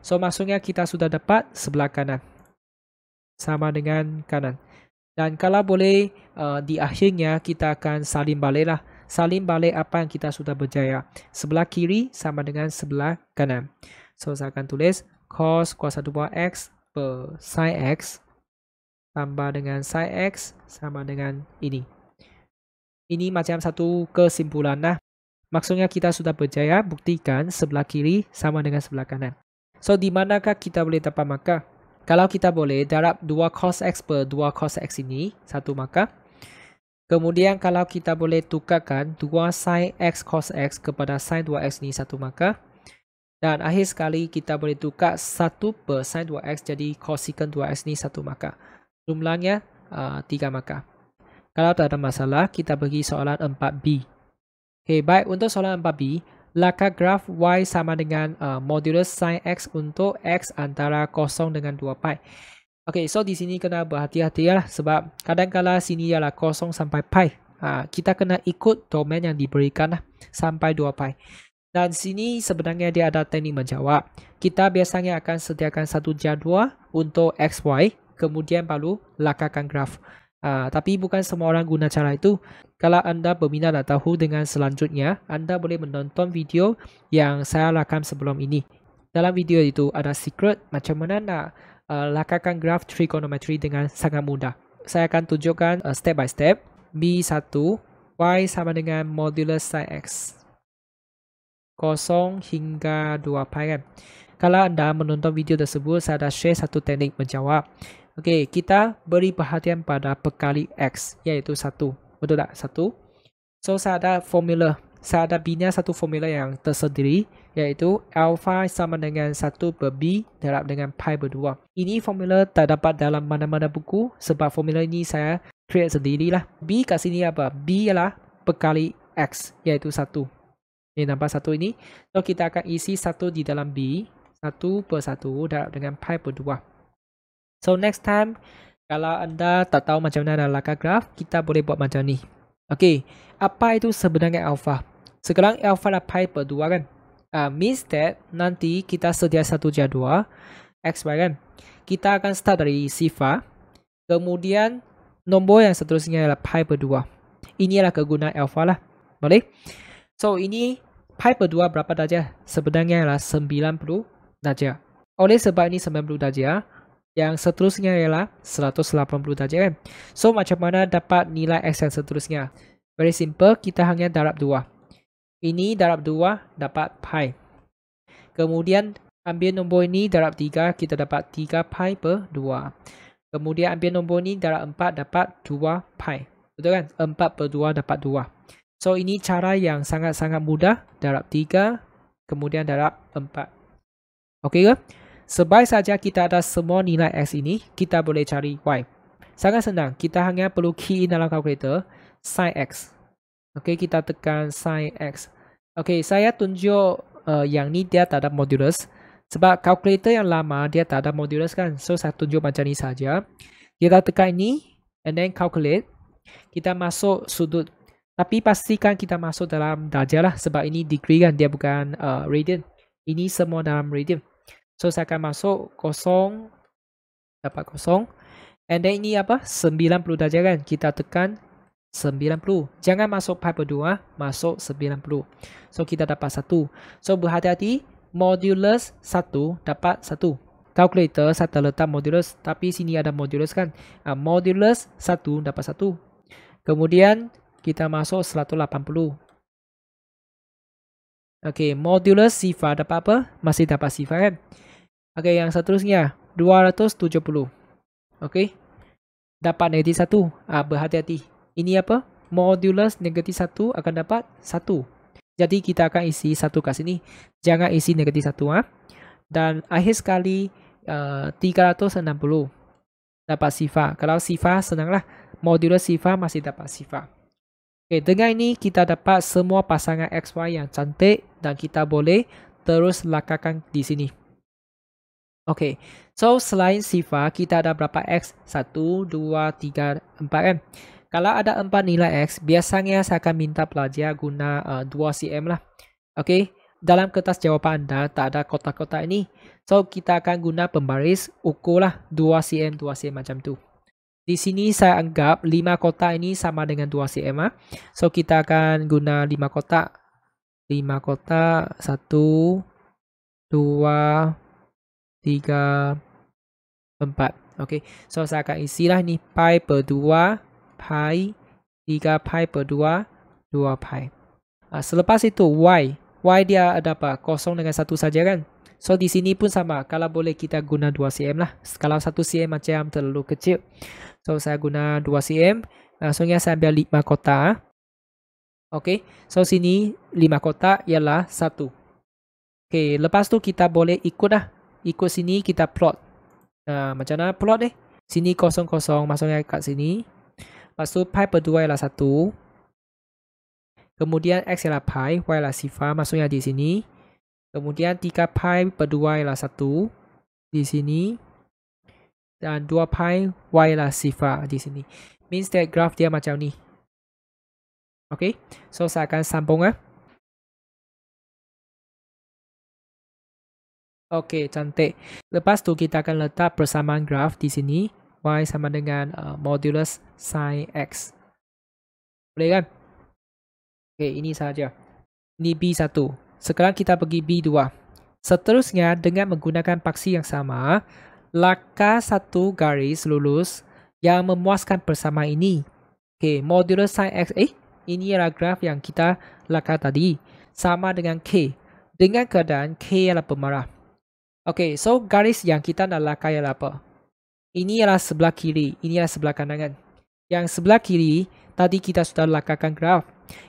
So, maksudnya kita sudah dapat sebelah kanan. Sama dengan kanan. Dan kalau boleh di akhirnya kita akan salin balik lah. Salin balik apa yang kita sudah berjaya. Sebelah kiri sama dengan sebelah kanan. So, saya akan tulis cos kuasa 2X per sin X tambah dengan sin X sama dengan ini. Ini macam satu kesimpulan lah. Maksudnya kita sudah berjaya buktikan sebelah kiri sama dengan sebelah kanan. So, di manakah kita boleh dapat markah? Kalau kita boleh darab 2 cos X per 2 cos X ini, 1 markah. Kemudian kalau kita boleh tukarkan 2 sin X cos X kepada sin 2X ni 1 markah. Dan akhir sekali kita boleh tukar 1 per sin 2X jadi cosecant 2X ni 1 markah. Jumlahnya 3 markah. Kalau tak ada masalah, kita pergi soalan 4B. Okay, baik, untuk soalan 4B, laka graf Y sama dengan modulus sin X untuk X antara 0 dengan 2 pi. Okay, so di sini kena berhati-hati lah sebab kadang-kala sini ialah 0 sampai pi. Kita kena ikut domain yang diberikan lah sampai 2 pi. Dan sini sebenarnya dia ada teknik menjawab. Kita biasanya akan sediakan satu jadual untuk XY, kemudian baru lakakan graf. Tapi bukan semua orang guna cara itu. Kalau anda berminat nak tahu dengan selanjutnya, anda boleh menonton video yang saya rakam sebelum ini. dalam video itu ada secret macam mana nak lakarkan graf trigonometri dengan sangat mudah. Saya akan tunjukkan step by step. B1, Y sama dengan modulus sin X. 0 hingga 2 pi kan. Kalau anda menonton video tersebut, saya dah share satu teknik menjawab. Okey, kita beri perhatian pada perkali X, iaitu 1. Betul tak? 1. So, saya ada formula. Saya ada bina satu formula yang tersendiri, iaitu alpha sama dengan 1 per B darab dengan pi per 2. Ini formula tak dapat dalam mana-mana buku sebab formula ini saya create sendirilah. B kat sini apa? B ialah perkali X, iaitu 1. Ini nampak 1 ini. So, kita akan isi 1 di dalam B. 1 per 1 darab dengan pi per 2. So, next time, kalau anda tak tahu macam mana nak lakar graf, kita boleh buat macam ni. Okey, apa itu sebenarnya alpha? Sekarang alpha adalah pi per 2 kan? Means that nanti kita sedia satu jadual XY kan? Kita akan start dari sifar. Kemudian, nombor yang seterusnya adalah pi per 2. Ini adalah kegunaan alpha lah. Boleh? So, ini pi per 2 berapa darjah? Sebenarnya adalah 90 darjah. Oleh sebab ini 90 darjah, yang seterusnya ialah 180 darjah kan. So, macam mana dapat nilai X yang seterusnya? Very simple, kita hanya darab 2. Ini darab 2 dapat pi. Kemudian, ambil nombor ini darab 3, kita dapat 3 pi per 2. Kemudian, ambil nombor ini darab 4 dapat 2 pi. Betul kan? 4 per 2 dapat 2. So, ini cara yang sangat-sangat mudah. Darab 3, kemudian darab 4. Okey ke? Sebaik saja kita ada semua nilai X ini, kita boleh cari Y. Sangat senang. Kita hanya perlu key in dalam kalkulator sin X. Okey, kita tekan sin X. Okey, saya tunjuk yang ni dia tak ada modulus. Sebab kalkulator yang lama dia tak ada modulus kan. So, saya tunjuk macam ni saja. Kita tekan ini and then calculate. Kita masuk sudut. Tapi pastikan kita masuk dalam darjah lah. Sebab ini degree kan. Dia bukan radian. Ini semua dalam radian. So, saya akan masuk 0. Dapat 0. And then ini apa? 90 darjah kan. Kita tekan 90. Jangan masuk pi per 2. Masuk 90. So, kita dapat 1. So, berhati-hati. Modulus 1 dapat 1. Kalkulator saya terletak modulus. Tapi sini ada modulus kan. Modulus 1 dapat 1. Kemudian, kita masuk 180. Okey, modulus sifar dapat apa? Masih dapat sifar kan? Okey, yang seterusnya 270. Okey. Dapat negatif 1. Berhati-hati. Ini apa? Modulus negatif 1 akan dapat 1. Jadi kita akan isi 1 kat sini. Jangan isi negatif 1. Dan akhir sekali 360. Dapat sifar. Kalau sifar senanglah. Modulus sifar masih dapat sifar. Okay, dengan ini kita dapat semua pasangan XY yang cantik dan kita boleh terus lakarkan di sini. Okay, so selain sifar kita ada berapa X? 1, 2, 3, 4 kan? Kalau ada 4 nilai X, biasanya saya akan minta pelajar guna 2 cm lah. Okay, dalam kertas jawapan anda tak ada kotak-kotak ini. So kita akan guna pembaris ukur lah 2 cm, 2 cm macam tu. Di sini saya anggap 5 kotak ini sama dengan 2 cm. So, kita akan guna 5 kotak. 5 kotak. 1, 2, 3, 4. Okay. So, saya akan isilah ni pi per 2, pi, 3 pi per 2, 2 pi. Selepas itu, Y. Y dia ada apa? 0 dengan 1 saja kan? So, di sini pun sama. Kalau boleh kita guna 2 cm lah. Kalau 1 cm macam terlalu kecil. So, saya guna 2 cm. Langsungnya saya ambil 5 kotak. Okay. So, sini 5 kotak ialah 1. Okay. Lepas tu kita boleh ikut lah. Ikut sini kita plot. Macam mana plot deh? Sini 0, 0. Maksudnya kat sini. Lepas tu pi per 2 ialah 1. Kemudian X ialah pi. Y ialah sifar. Maksudnya di sini. Kemudian 3 pi per 2 ialah 1. Di sini. Dan 2 pi Y lah sifar di sini. Means that graph dia macam ni. Okay. So, saya akan sambung lah. Okay, cantik. Lepas tu kita akan letak persamaan graph di sini. Y sama dengan modulus sin X. Boleh kan? Okay, ini saja. Ini B1. Sekarang kita pergi B2. Seterusnya, dengan menggunakan paksi yang sama, laka satu garis lurus yang memuaskan bersama ini. Okay, modulus sin X, ini adalah graf yang kita laka tadi. Sama dengan K. Dengan keadaan K adalah pemarah. Okay, so garis yang kita nak laka ialah apa? Ini adalah sebelah kiri, ini adalah sebelah kanan. Yang sebelah kiri, tadi kita sudah lakakan graf.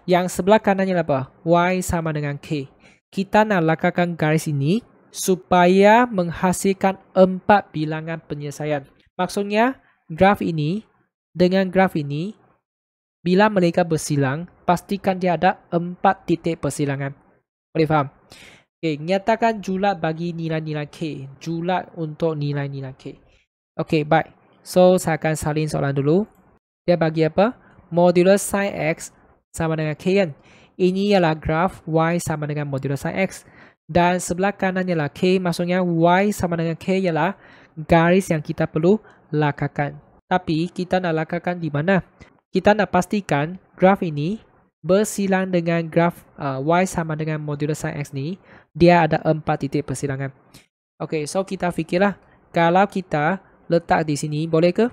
Yang sebelah kanannya apa? Y sama dengan K. Kita nak lakakan garis ini supaya menghasilkan 4 bilangan penyelesaian. Maksudnya, graf ini dengan graf ini, bila mereka bersilang, pastikan dia ada 4 titik persilangan. Boleh faham? Okay, nyatakan julat bagi nilai-nilai K. Julat untuk nilai-nilai K. Okay, baik. So, saya akan salin soalan dulu. Dia bagi apa? Modulus sin X sama dengan K kan? Ini ialah graf Y sama dengan modulus sin X. Dan sebelah kanan ialah K, maksudnya Y sama dengan K ialah garis yang kita perlu lakakan. Tapi kita nak lakakan di mana? Kita nak pastikan graf ini bersilang dengan graf Y sama dengan modulus sin X ni. Dia ada 4 titik persilangan. Okay, so kita fikirlah. Kalau kita letak di sini, boleh ke?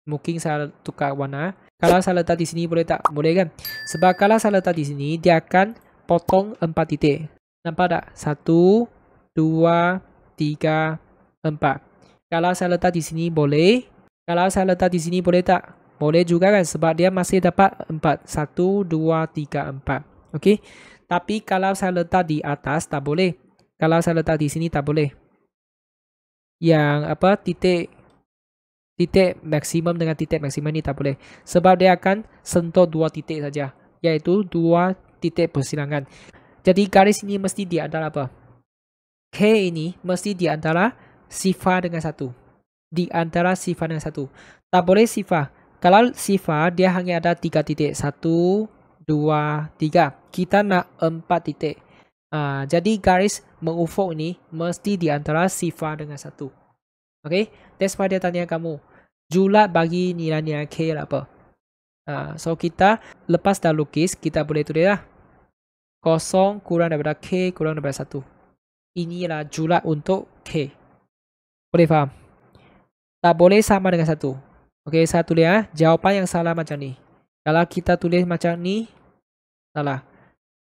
Mungkin saya tukar warna. Kalau saya letak di sini, boleh tak? Boleh kan? Sebab kalau saya letak di sini, dia akan potong 4 titik. Nampak tak? 1, 2, 3, 4. Kalau saya letak di sini, boleh. Kalau saya letak di sini, boleh tak? Boleh juga kan? Sebab dia masih dapat 4. 1, 2, 3, 4. Okey? Tapi kalau saya letak di atas, tak boleh. Kalau saya letak di sini, tak boleh. Yang apa? Titik maksimum dengan titik maksimum ni tak boleh. Sebab dia akan sentuh 2 titik saja. Iaitu 2 titik persilangan. Jadi garis ini mesti di antara apa? K ini mesti di antara sifar dengan 1. Di antara sifar dengan 1. Tak boleh sifar. Kalau sifar, dia hanya ada 3 titik. 1, 2, 3. Kita nak 4 titik. Jadi garis mengufuk ni mesti di antara sifar dengan 1. Okay? That's why dia tanya kamu. Julat bagi nilai-nilai K apa? So kita lepas dah lukis, kita boleh tulis lah. 0 kurang daripada K kurang daripada 1. Inilah julat untuk K. Boleh faham? Tak boleh sama dengan 1. Okay, saya tulis jawapan yang salah macam ni. Kalau kita tulis macam ni, salah.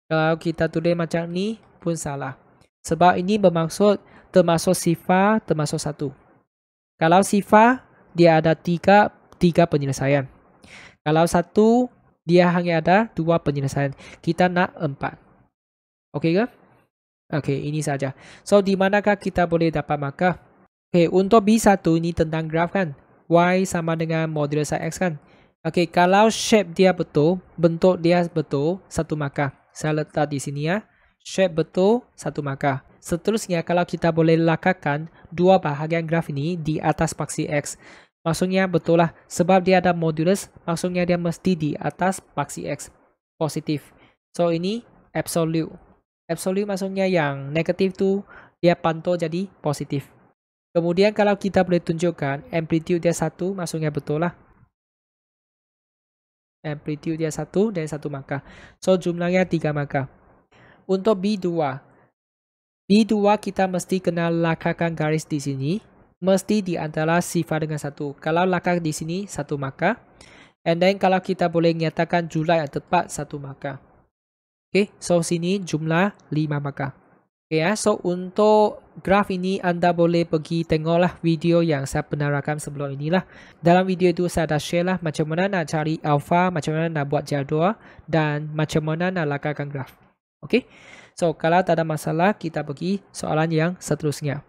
Kalau kita tulis macam ni pun salah. Sebab ini bermaksud termasuk sifar, termasuk 1. Kalau sifar, dia ada 3 penyelesaian. Kalau 1, dia hanya ada 2 penyelesaian. Kita nak 4. Okey ke? Okey, ini saja. So, di manakah kita boleh dapat markah? Okey, untuk B1 ini tentang graf kan? Y sama dengan modulus sin X kan? Okey, kalau shape dia betul, bentuk dia betul, 1 markah. Saya letak di sini ya. Shape betul, 1 markah. Seterusnya, kalau kita boleh lakakan 2 bahagian graf ini di atas paksi X. Maksudnya betul lah. Sebab dia ada modulus, maksudnya dia mesti di atas paksi X. Positif. So, ini absolute. Absolute maksudnya yang negatif tu, dia pantau jadi positif. Kemudian, kalau kita boleh tunjukkan amplitude dia 1, maksudnya betul lah. Amplitude dia 1 dan 1 markah. So, jumlahnya 3 markah. Untuk B2. B2 kita mesti kena lakakan garis di sini. Mesti di antara sifar dengan 1. Kalau lakak di sini 1 markah. And then kalau kita boleh nyatakan julat yang tepat 1 markah. Okay, so sini jumlah 5 markah. Okay, so untuk graf ini anda boleh pergi tengoklah video yang saya pernah rakam sebelum inilah. Dalam video itu saya dah share lah macam mana nak cari alpha, macam mana nak buat jadual dan macam mana nak lakakan graf. Okay, so kalau tak ada masalah kita pergi soalan yang seterusnya.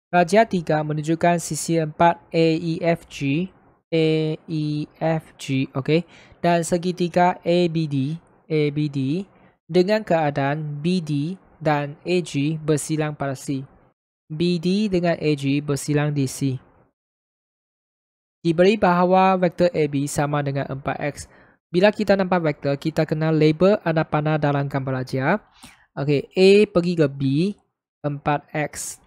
Rajah 3 menunjukkan sisi 4 AEFG, okay, dan segitiga ABD dengan keadaan BD dan AG bersilang pada C. BD dengan AG bersilang di C. Diberi bahawa vektor AB sama dengan 4X. Bila kita nampak vektor, kita kena label anak panah dalam gambar rajah. Okay, A pergi ke B, 4X.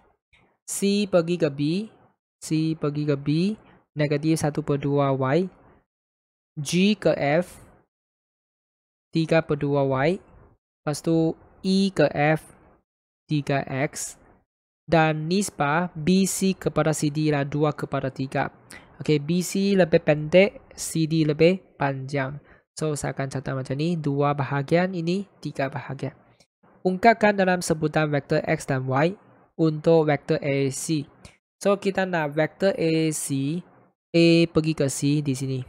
C pergi ke B, negatif 1/2Y. G ke F, 3/2Y. Lepas tu E ke F, 3X. Dan nisbah BC kepada CD ialah 2 kepada 3. Okey, BC lebih pendek, CD lebih panjang. So, saya akan catat macam ni. 2 bahagian, ini 3 bahagian. Ungkapkan dalam sebutan vektor X dan Y untuk vektor AC. So, kita nak vektor AC, A pergi ke C di sini.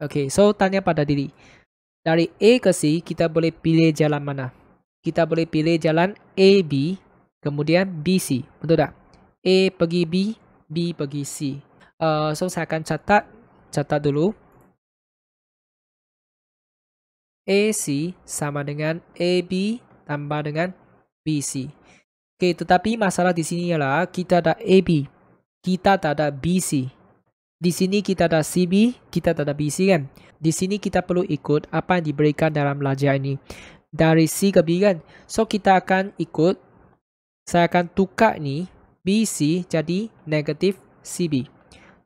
Okey, so tanya pada diri. Dari A ke C, kita boleh pilih jalan mana? Kita boleh pilih jalan AB, kemudian BC. Betul tak? A pergi B, B pergi C. So, saya akan catat dulu. AC sama dengan AB tambah dengan BC. Okey, tetapi masalah di sini ialah kita ada AB. Kita tak ada BC. Di sini kita ada CB, kita tak ada BC kan? Di sini kita perlu ikut apa yang diberikan dalam pelajaran ini. Dari C ke B kan? So, kita akan ikut. Saya akan tukar ni BC jadi negatif CB.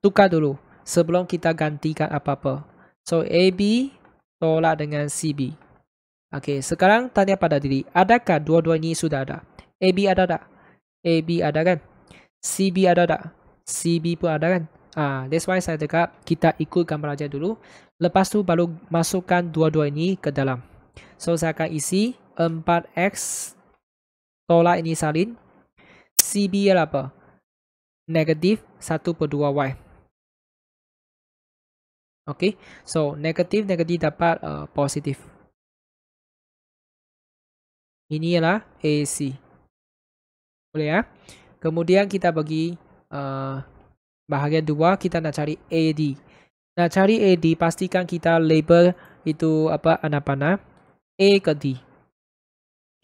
Tukar dulu sebelum kita gantikan apa-apa. So, AB tolak dengan CB. Okey, sekarang tanya pada diri. Adakah dua-dua ini sudah ada? AB ada tak? AB ada kan? CB ada tak? CB pun ada kan? That's why saya cakap kita ikutkan pelajaran dulu. Lepas tu baru masukkan dua-dua ini ke dalam. So, saya akan isi 4X tolak ini salin. CB ialah apa? Negatif 1/2Y. Okay, so negatif dapat positif. Ini ialah AC. Boleh ya? Kemudian kita bagi bahagian 2, kita nak cari AD. Nak cari AD, pastikan kita label itu apa panah A ke D.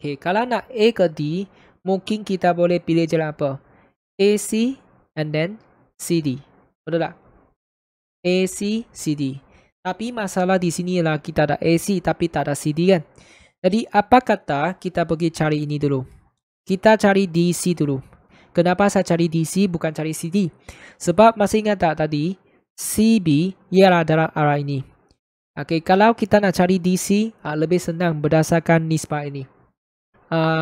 Okay, kalau nak A ke D, mungkin kita boleh pilih jalan apa? AC and then CD. Betul tak? AC, CD. Tapi masalah di sini ialah kita ada AC tapi tak ada CD kan? Jadi apa kata kita pergi cari ini dulu? Kita cari DC dulu. Kenapa saya cari DC bukan cari CD? Sebab masih ingat tak tadi? CB ialah dalam arah ini. Okay, kalau kita nak cari DC, lebih senang berdasarkan nisbah ini.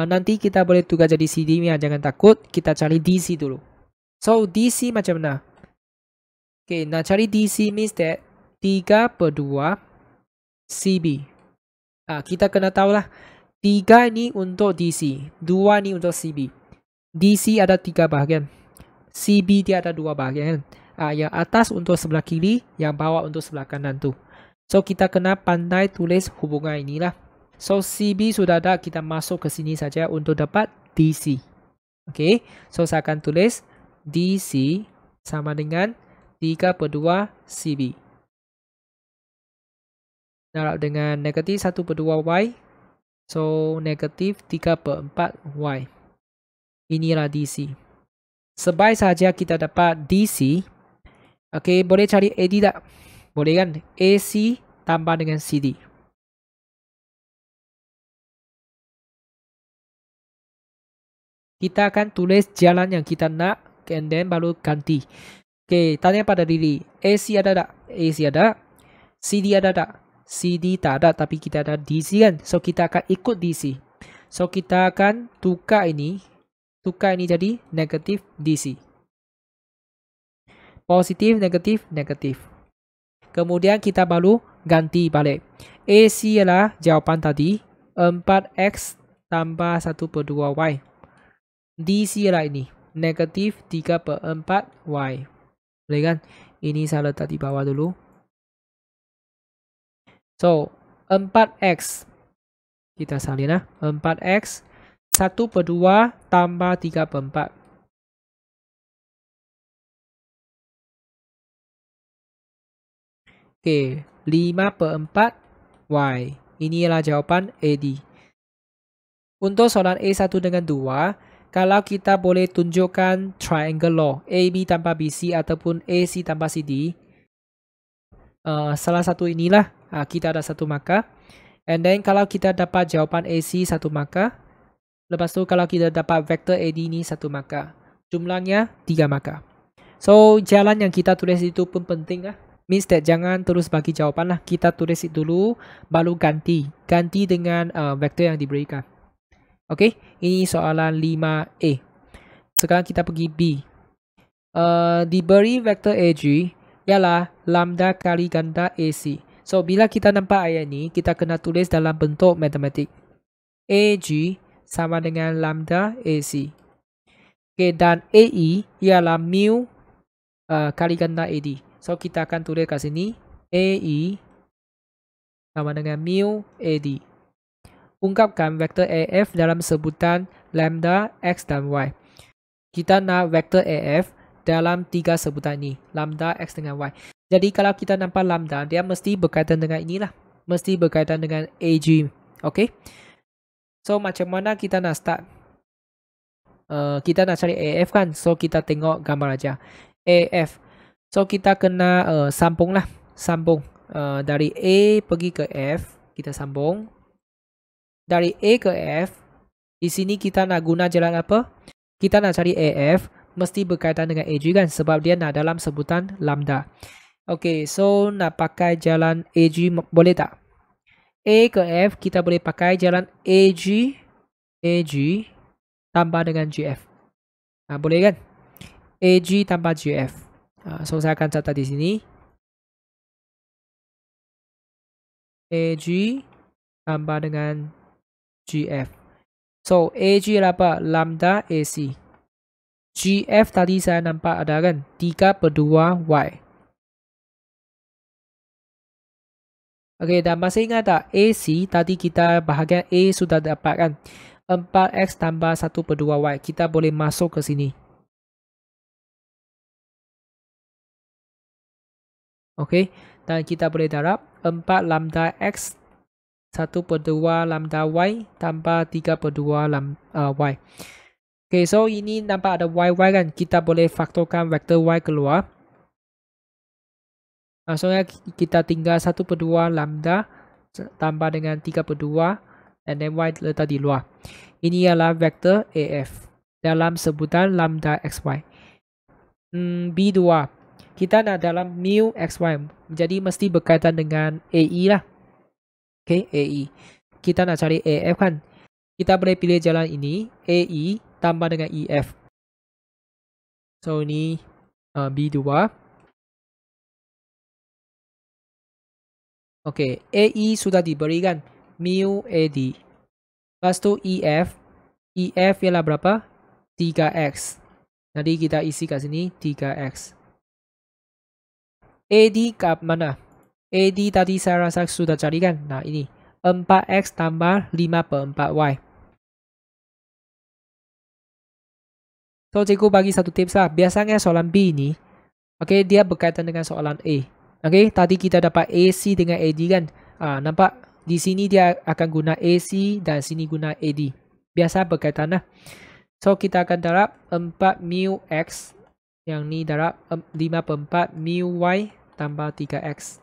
Nanti kita boleh tukar jadi CD, jangan takut. Kita cari DC dulu. So, DC macam mana? Okay, nak cari DC means that 3/2 CB. Kita kena tahulah 3 ini untuk DC, 2 ini untuk CB. DC ada 3 bahagian. CB dia ada 2 bahagian. Yang atas untuk sebelah kiri, yang bawah untuk sebelah kanan tu. So, kita kena pandai tulis hubungan inilah. So, CB sudah ada, kita masuk ke sini saja untuk dapat DC. Okay, so saya akan tulis DC sama dengan 3/2 CB. Darab dengan negatif 1/2Y. So, negatif 3/4Y. Inilah DC. Sebaik saja kita dapat DC. Okay, boleh cari AD tak? Boleh kan? AC tambah dengan CD. Kita akan tulis jalan yang kita nak and then baru ganti. Okay, tanya pada diri. AC ada tak? AC ada. CD ada tak? CD tak ada tapi kita ada DC kan? So, kita akan ikut DC. So, kita akan tukar ini. Tukar ini jadi negatif DC. Positif, negatif, negatif. Kemudian kita baru ganti balik. AC ialah jawapan tadi. 4X tambah 1/2Y. DC ialah ini. Negatif 3/4Y. Boleh kan? Ini saya letak di bawah dulu. So, 4X. Kita salin lah. 4X. 1/2 tambah 3/4. Okay, 5/4Y. Ini ialah jawapan AD. Untuk soalan A1 dengan 2, kalau kita boleh tunjukkan triangle law, AB tambah BC ataupun AC tambah CD, salah satu inilah, kita ada 1 markah. And then kalau kita dapat jawapan AC 1 markah, lepas tu kalau kita dapat vektor AD ni 1 markah. Jumlahnya 3 markah. So, jalan yang kita tulis itu pun penting lah. Means that jangan terus bagi jawapan lah. Kita tulis itu dulu, baru ganti. Ganti dengan vektor yang diberikan. Okey, ini soalan 5A. Sekarang kita pergi B. Diberi vektor AG ialah lambda kali ganda AC. So, bila kita nampak ayat ni, kita kena tulis dalam bentuk matematik. AG sama dengan lambda AC. Okay, dan AE ialah mu kali ganda AD. So, kita akan tulis kat sini. AE sama dengan mu AD. Ungkapkan vektor AF dalam sebutan lambda, X dan Y. Kita nak vektor AF dalam 3 sebutan ini. Lambda, X dengan Y. Jadi kalau kita nampak lambda, dia mesti berkaitan dengan inilah. Mesti berkaitan dengan AG. Okay. So macam mana kita nak start? Kita nak cari AF kan. So kita tengok gambar aja. AF. So kita kena sambung lah. Sambung. Dari A pergi ke F. Kita sambung. Dari A ke F. Di sini kita nak guna jalan apa? Kita nak cari AF. Mesti berkaitan dengan AG kan. Sebab dia nak dalam sebutan lambda. Okay. So nak pakai jalan AG boleh tak? A ke F kita boleh pakai jalan AG tambah dengan GF. Boleh kan? AG tambah GF. So saya akan catat di sini. AG tambah dengan GF. So AG adalah apa? Lambda AC. GF tadi saya nampak ada kan? 3/2Y. Okey, dan masih ingat tak? AC tadi kita bahagian A sudah dapat kan? 4X tambah 1/2Y. Kita boleh masuk ke sini. Okey, dan kita boleh darab 4 lambda X 1/2 lambda Y tambah 3/2 Y. Okay, so ini nampak ada Y kan. Kita boleh faktorkan vektor Y keluar. Maksudnya kita tinggal 1/2 lambda tambah dengan 3/2 and then Y letak di luar. Ini ialah vektor AF dalam sebutan lambda XY. B2. Kita nak dalam mu XY. Jadi mesti berkaitan dengan AE lah. Okay, AE. Kita nak cari AF kan. Kita boleh pilih jalan ini. AE tambah dengan EF. So, ini B2. Okay, AE sudah diberikan. Mu AD. Lepas tu EF. EF ialah berapa? 3X. Jadi kita isi kat sini 3X. AD kat mana? AD tadi saya rasa sudah cari kan? Nah ini 4X tambah 5/4Y. So cikgu bagi satu tips lah. Biasanya soalan B ini, okay, dia berkaitan dengan soalan A. Okay, tadi kita dapat AC dengan AD kan? Nampak di sini dia akan guna AC dan sini guna AD. Biasa berkaitan lah. So kita akan darab 4 mu X. Yang ni darab 5/4 mu Y tambah 3X.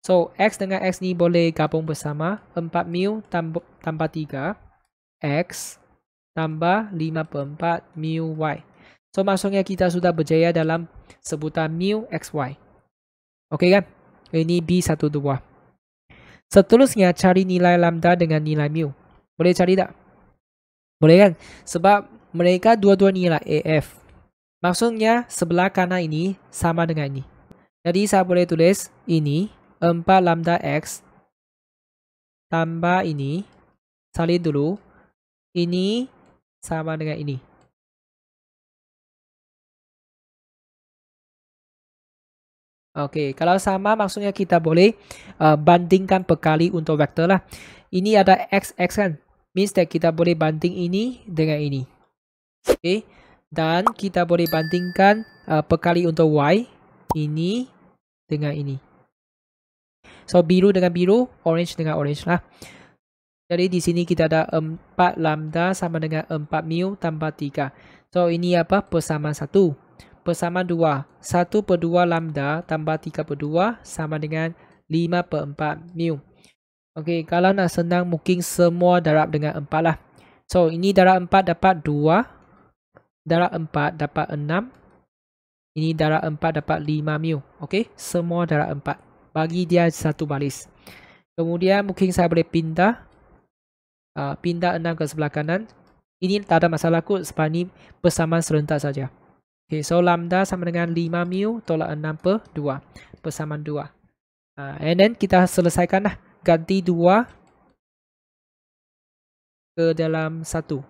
So, X dengan X ni boleh gabung bersama. 4 mu tambah 3. X tambah 5/4 mu Y. So, maksudnya kita sudah berjaya dalam sebutan mu XY. Okey kan? Ini B12. Seterusnya, cari nilai lambda dengan nilai mu. Boleh cari tak? Boleh kan? Sebab mereka dua-dua nilai AF. Maksudnya, sebelah kanan ini sama dengan ini. Jadi, saya boleh tulis ini. 4 lambda X tambah ini. Salin dulu. Ini sama dengan ini. Okey, kalau sama maksudnya kita boleh bandingkan perkali untuk vektor lah. Ini ada X kan. Means that kita boleh banding ini dengan ini. Okey. Dan kita boleh bandingkan perkali untuk Y. Ini dengan ini. So, biru dengan biru, orange dengan orange lah. Jadi, di sini kita ada 4 lambda sama dengan 4 mu tambah 3. So, ini apa? Persamaan 1. Persamaan 2. 1/2 lambda tambah 3/2 sama dengan 5/4 mu. Okey, kalau nak senang mungkin semua darab dengan 4 lah. So, ini darab 4 dapat 2. Darab 4 dapat 6. Ini darab 4 dapat 5 mu. Okey, semua darab 4. Bagi dia satu baris. Kemudian mungkin saya boleh pindah. pindah 6 ke sebelah kanan. Ini tak ada masalah kot sebab ni persamaan serentak saja. Okay, so lambda sama dengan 5 mu tolak 6 per 2. Persamaan 2. And then kita selesaikan lah. Ganti 2 ke dalam 1.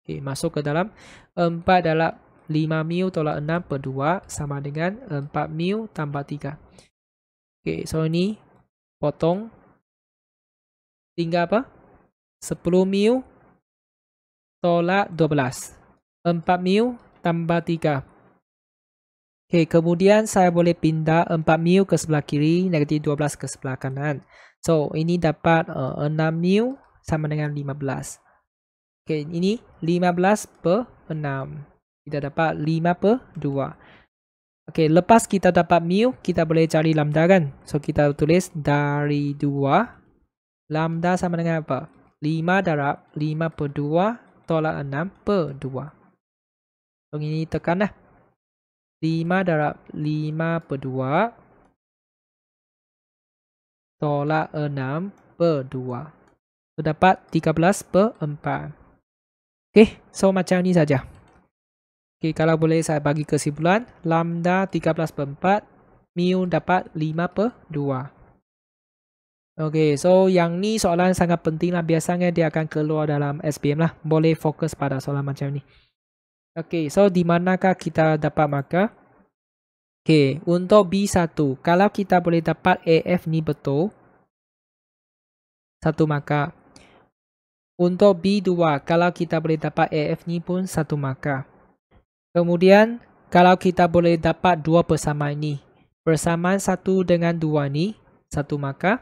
Okay, masuk ke dalam 4 dalam 5 mu tolak 6 per 2 sama dengan 4 mu tambah 3. Okay, so ini potong. Tinggal apa? 10 mu tolak 12. 4 mu tambah 3. Okay, kemudian saya boleh pindah 4 mu ke sebelah kiri, negatif 12 ke sebelah kanan. So, ini dapat 6 mu sama dengan 15. Okay, ini 15 per 6. Kita dapat 5 per 2. Okay, lepas kita dapat mu, kita boleh cari lambda kan? So, kita tulis dari 2. Lambda sama dengan apa? 5 darab 5 per 2 tolak 6 per 2. So, ini tekan lah. 5 darab 5 per 2 tolak 6 per 2. So, dapat 13 per 4. Okay, so macam ni saja. Okay, kalau boleh saya bagi kesimpulan. Lambda 13 per 4. Mu dapat 5 per 2. Okay, so yang ni soalan sangat penting lah. Biasanya dia akan keluar dalam SPM lah. Boleh fokus pada soalan macam ni. Okay, so di manakah kita dapat markah? Okay, untuk B1. Kalau kita boleh dapat AF ni betul. 1 markah. Untuk B2. Kalau kita boleh dapat AF ni pun 1 markah. Kemudian, kalau kita boleh dapat 2 persamaan ni. Persamaan 1 dengan 2 ni 1 markah.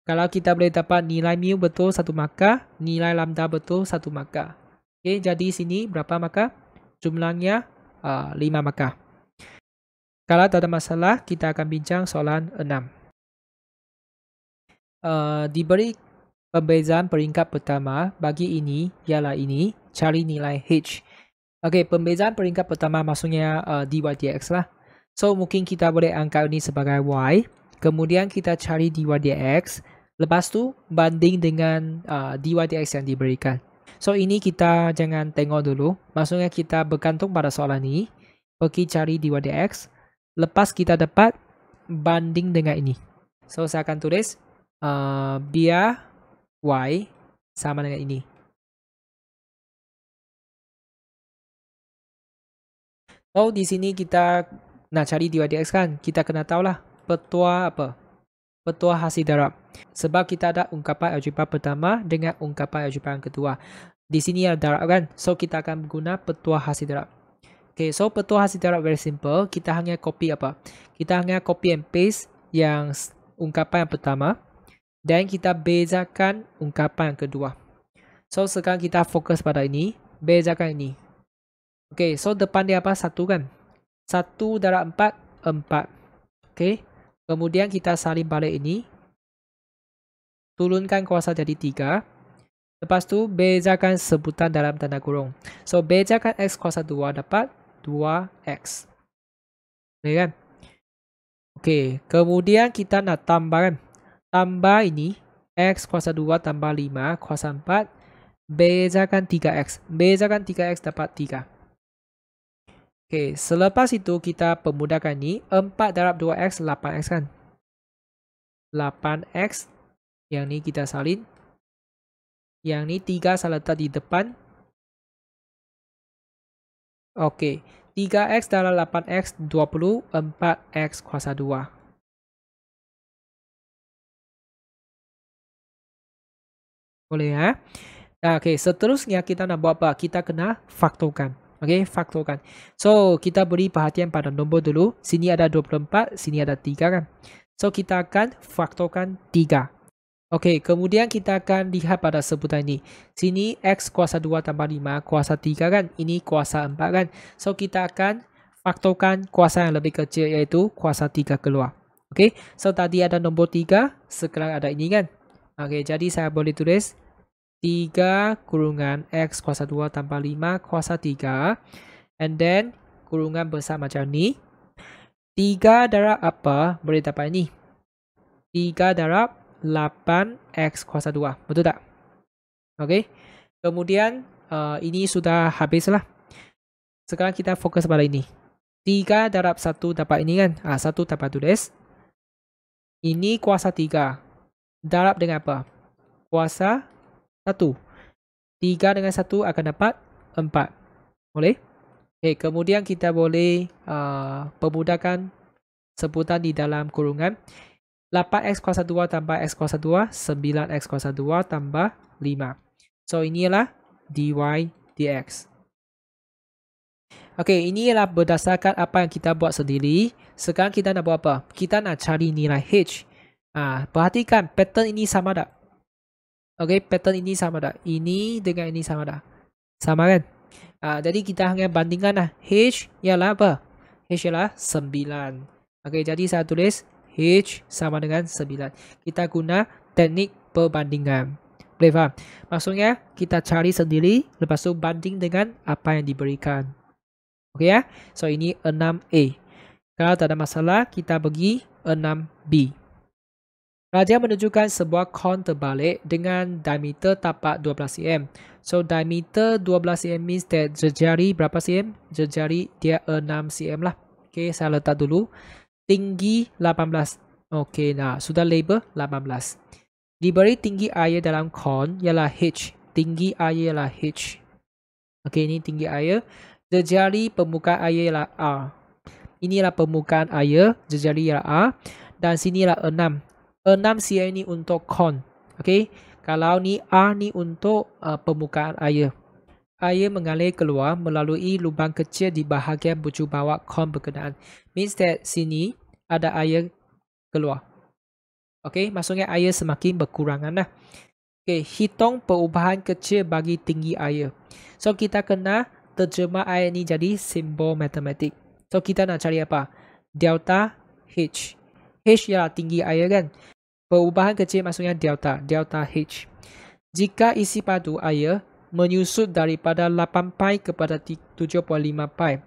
Kalau kita boleh dapat nilai mu betul 1 markah. Nilai lambda betul 1 markah. Okay, jadi sini berapa markah? Jumlahnya 5 markah. Kalau tak ada masalah, kita akan bincang soalan 6. Diberi pembezaan peringkat pertama bagi ini ialah ini. Cari nilai H. Okay, pembezaan peringkat pertama maksudnya dy dx lah. So, mungkin kita boleh angkat ini sebagai y. Kemudian kita cari dy dx. Lepas tu, banding dengan dy dx yang diberikan. So, ini kita jangan tengok dulu. Maksudnya kita bergantung pada soalan ini. Pergi cari dy dx. Lepas kita dapat banding dengan ini. So, saya akan tulis biar y sama dengan ini. Oh, di sini kita nak cari dy dx kan. Kita kena tahulah petua apa? Petua hasil darab. Sebab kita ada ungkapan algebra pertama dengan ungkapan algebra yang kedua. Di sini ada darab kan. So, kita akan guna petua hasil darab. Okay, so petua hasil darab very simple. Kita hanya copy apa? Kita hanya copy and paste yang ungkapan yang pertama. Dan kita bezakan ungkapan yang kedua. So, sekarang kita fokus pada ini. Bezakan ini. Okay, so depan dia apa? 1 kan? 1 darab 4, 4. Okay. Kemudian kita salin balik ini. Turunkan kuasa jadi 3. Lepas tu, bezakan sebutan dalam tanda kurung. So, bezakan X kuasa 2 dapat 2X. Okay kan? Okay. Kemudian kita nak tambah kan? Tambah ini. X kuasa 2 tambah 5 kuasa 4. Bezakan 3X. Bezakan 3X dapat 3. Okay. Selepas itu, kita pemudahkan ni. 4 darab 2X, 8X kan? 8X. Yang ni kita salin. Yang ni 3 saya letak di depan. Okey. 3x dalam 8x 20. 4x kuasa 2. Boleh ya? Okey. Seterusnya kita nak buat apa? Kita kena faktorkan. Okey. Faktorkan. So, kita beri perhatian pada nombor dulu. Sini ada 24. Sini ada 3 kan? So, kita akan faktorkan 3. Okey, kemudian kita akan lihat pada sebutan ini. Sini X kuasa 2 tambah 5 kuasa 3 kan? Ini kuasa 4 kan? So, kita akan faktorkan kuasa yang lebih kecil iaitu kuasa 3 keluar. Okey, so tadi ada nombor 3. Sekarang ada ini kan? Okey, jadi saya boleh tulis 3 kurungan X kuasa 2 tambah 5 kuasa 3. And then, kurungan besar macam ni. 3 darab apa? Boleh dapat ini. 3 darab 8x kuasa 2. Betul tak? Okey. Kemudian ini sudah habislah. Sekarang kita fokus pada ini. 3 darab 1 dapat ini kan? 1 dapat tulis. Ini kuasa 3. Darab dengan apa? Kuasa 1. 3 dengan 1 akan dapat 4. Boleh? Okay, kemudian kita boleh permudahkan sebutan di dalam kurungan. 8x kuasa 2 tambah x kuasa 2, 9x kuasa 2 tambah 5. So, inilah dy dx. Okey, ini ialah berdasarkan apa yang kita buat sendiri. Sekarang kita nak buat apa? Kita nak cari nilai h. Perhatikan pattern ini sama tak? Okey, pattern ini sama tak? Ini dengan ini sama tak? Sama kan? Jadi kita hanya bandingkan lah. H ialah apa? H ialah 9. Okey, jadi saya tulis H sama dengan 9. Kita guna teknik perbandingan. Boleh faham? Maksudnya kita cari sendiri, lepas tu banding dengan apa yang diberikan. Okey ya? So ini 6A. Kalau tak ada masalah, kita pergi 6B. Raja menunjukkan sebuah kon terbalik dengan diameter tapak 12 cm. So diameter 12 cm means that jejari berapa cm? Jejari dia 6 cm lah. Okey, saya letak dulu. Tinggi 18. Okey, nah sudah label 18. Diberi tinggi air dalam kon ialah H. Tinggi air ialah H. Okey, ini tinggi air. Jejari permukaan air ialah R. Inilah permukaan air. Jejari ialah R. Dan sini ialah 6. 6 cm ni untuk kon. Okey. Kalau ni R ni untuk permukaan air. Air mengalir keluar melalui lubang kecil di bahagian bujur bawah kon berkenaan. Means that sini ada air keluar. Okey. Maksudnya air semakin berkurangan lah. Okey. Hitung perubahan kecil bagi tinggi air. So kita kena terjemah air ni jadi simbol matematik. So kita nak cari apa? Delta H. H ialah tinggi air kan? Perubahan kecil maksudnya delta. Delta H. Jika isi padu air menyusut daripada 8 pi kepada 7.5 pi.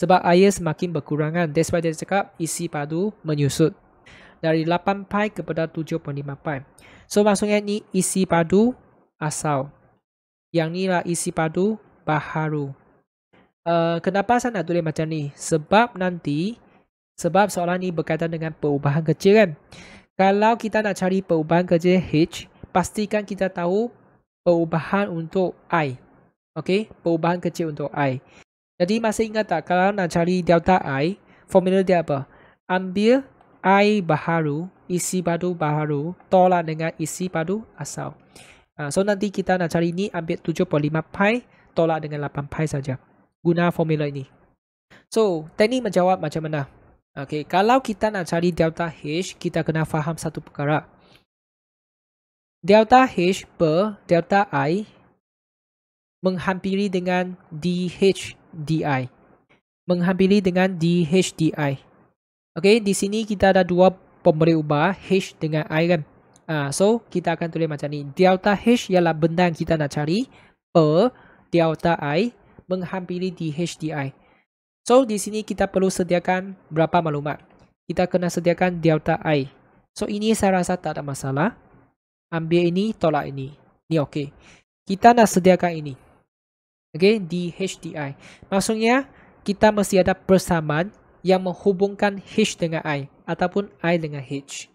Sebab air semakin berkurangan. That's why dia cakap isi padu menyusut. Dari 8 pi kepada 7.5 pi. So maksudnya ni isi padu asal. Yang ni lah isi padu baharu. Kenapa saya nak tulis macam ni? Sebab soalan ni berkaitan dengan perubahan kecil kan. Kalau kita nak cari perubahan kecil H, pastikan kita tahu perubahan untuk I. Okey, perubahan kecil untuk I. Jadi masih ingat tak kalau nak cari delta I, formula dia apa? Ambil I baharu, isi padu baharu, tolak dengan isi padu asal. So nanti kita nak cari ni ambil 7.5 pi, tolak dengan 8 pi saja. Guna formula ini. So, teknik menjawab macam mana? Okey, kalau kita nak cari delta H, kita kena faham satu perkara. Delta H per delta I menghampiri dengan dH di. Menghampiri dengan dH di. Okey, di sini kita ada dua pemberi ubah H dengan I kan. So, kita akan tulis macam ni. Delta H ialah benda yang kita nak cari per delta I menghampiri dH di. So, di sini kita perlu sediakan berapa maklumat? Kita kena sediakan delta I. So, ini saya rasa tak ada masalah. Ambil ini, tolak ini. Ini okey. Kita nak sediakan ini. Okey, dH di. Maksudnya, kita mesti ada persamaan yang menghubungkan H dengan I. Ataupun I dengan H.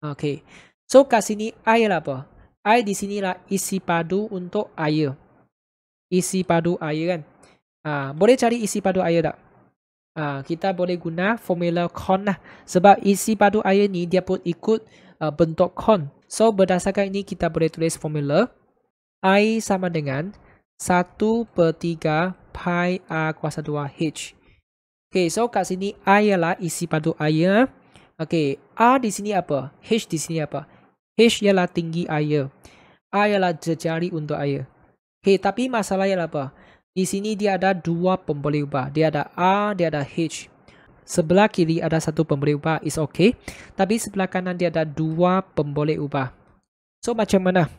Okey. So, kat sini I ialah apa? I di sini lah isi padu untuk air. Isi padu air kan? Boleh cari isi padu air tak? Kita boleh guna formula kon lah. Sebab isi padu air ni dia pun ikut bentuk kon. So berdasarkan ini kita boleh tulis formula I sama dengan 1/3 pi R kuasa 2H. Okay, so kat sini I ialah isi padu air. Okay, R di sini apa? H di sini apa? H ialah tinggi air. R ialah jejari untuk air. Okay, tapi masalah ialah apa? Di sini dia ada dua pemberi ubah. Dia ada R, dia ada H. Sebelah kiri ada satu pemberi ubah. Is okay. Tapi sebelah kanan dia ada dua pemberi ubah. So macam mana?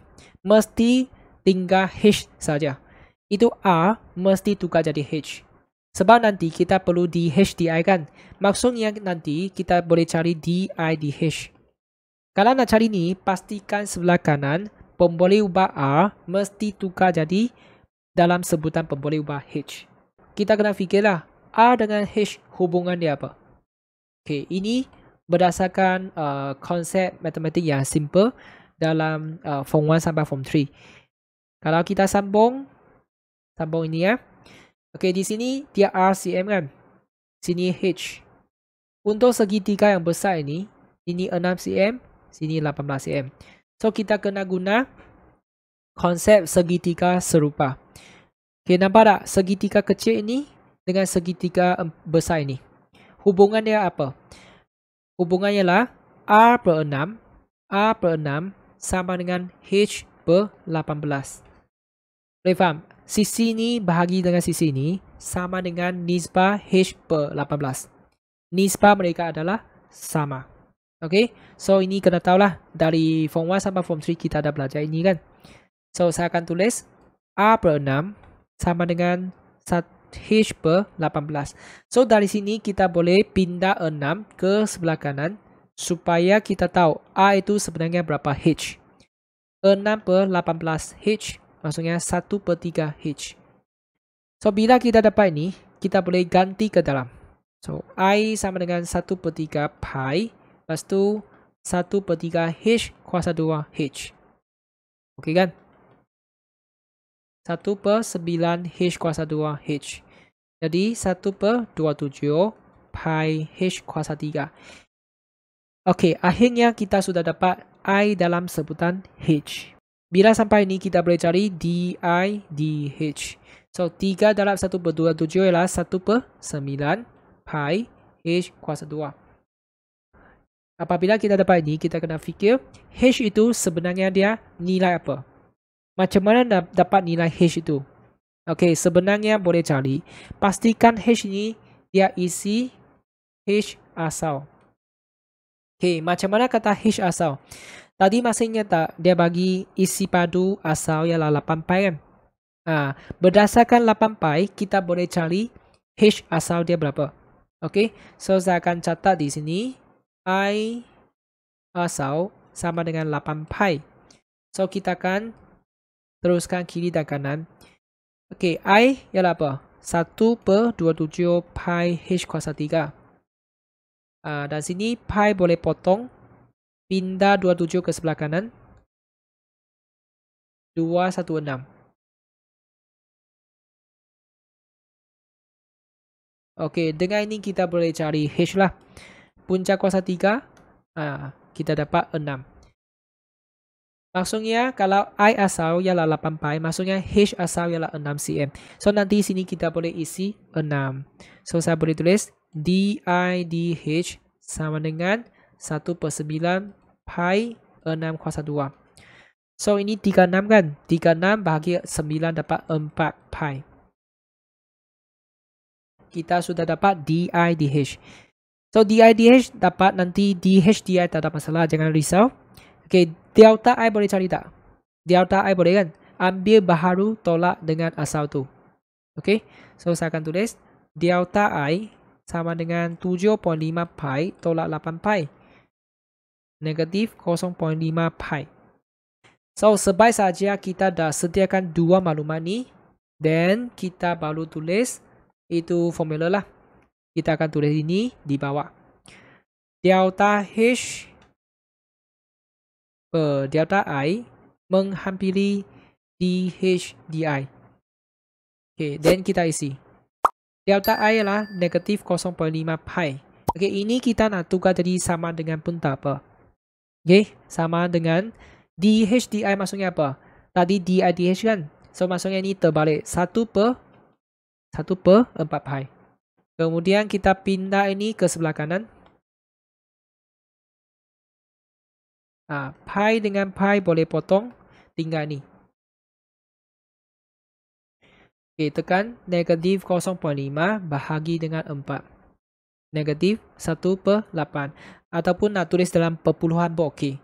Mesti tinggal H saja. Itu R mesti tukar jadi H. Sebab nanti kita perlu dH di kan. Maksudnya nanti kita boleh cari di dH. Kalau nak cari ni, pastikan sebelah kanan pemboleh ubah R mesti tukar jadi dalam sebutan pemboleh ubah H. Kita kena fikirlah R dengan H hubungan dia apa. Okay, ini berdasarkan konsep matematik yang simple dalam form 1 sampai form 3. Kalau kita sambung ini ya. Okay, di sini dia RCM kan. Sini H. Untuk segitiga yang besar ini 6 cm, sini 18 cm. So kita kena guna konsep segitiga serupa. Okay, nampak tak segitiga kecil ini dengan segitiga besar ini? Hubungan dia apa? Hubungannya lah R per 6 sama dengan H per 18. Boleh faham? Sisi ni bahagi dengan sisi ni sama dengan nisbah H per 18. Nisbah mereka adalah sama. Okay? So ini kena tahulah dari form 1 sampai form 3 kita dah belajar ini kan. So saya akan tulis R per 6 sama dengan H per 18. So dari sini kita boleh pindah 6 ke sebelah kanan supaya kita tahu R itu sebenarnya berapa H. 6 per 18 H maksudnya 1/3 H. So bila kita dapat ini, kita boleh ganti ke dalam. So I sama dengan 1/3 pi, lepas tu 1/3 H kuasa 2 H. Okey kan? 1/9 H kuasa 2 H. Jadi 1/27 pi H kuasa 3. Okey, akhirnya kita sudah dapat I dalam sebutan H. Bila sampai ini kita boleh cari di dH. So 3 dalam 1/27 ialah 1/9 pi H kuasa 2. Apabila kita dapat ini, kita kena fikir H itu sebenarnya dia nilai apa? Macam mana dapat nilai H itu? Okey, sebenarnya boleh cari. Pastikan H ini dia isi H asal. Okey, macam mana kata H asal? Tadi masih ingat tak dia bagi isi padu asal ialah 8 pi kan? Berdasarkan 8 pi, kita boleh cari H asal dia berapa. Okey, so saya akan catat di sini. I asal sama dengan 8 pi. So kita akan teruskan kiri dan kanan. Okey, I ialah apa? 1/27 pi H kuasa 3. Dan sini pi boleh potong. Pindah 27 ke sebelah kanan. 216. Okey, dengan ini kita boleh cari H lah. Punca kuasa 3. Kita dapat 6. Maksudnya kalau I asal ialah 8 pi, maksudnya H asal ialah 6 cm. So nanti sini kita boleh isi 6. So saya boleh tulis dH sama dengan 1/9 pi 6 kuasa 2. So ini 36 kan? 36 bahagi 9 dapat 4 pi. Kita sudah dapat dH. So dH dapat nanti dH tak ada masalah, jangan risau. Okay, delta I boleh cari tak? Delta I boleh kan? Ambil baharu tolak dengan asal tu. Okay, so saya akan tulis delta I sama dengan 7.5 pi tolak 8 pi. Negatif 0.5 pi. So sebaik saja kita dah sediakan dua maklumat ni. Then kita baru tulis itu formula lah. Kita akan tulis ini di bawah. Delta H per delta I menghampiri dH di. Okay, then kita isi. Delta I ialah negatif 0.5 pi. Okay, ini kita nak tukar jadi sama dengan punca apa? Okay, sama dengan dH di maksudnya apa? Tadi di dH kan? So maksudnya ini terbalik 1/4 pi. Kemudian kita pindah ini ke sebelah kanan. Pi dengan pi boleh potong, tinggal ni. Okay, tekan negatif 0.5 bahagi dengan 4. Negatif 1/8. Ataupun nak tulis dalam perpuluhan pun okey.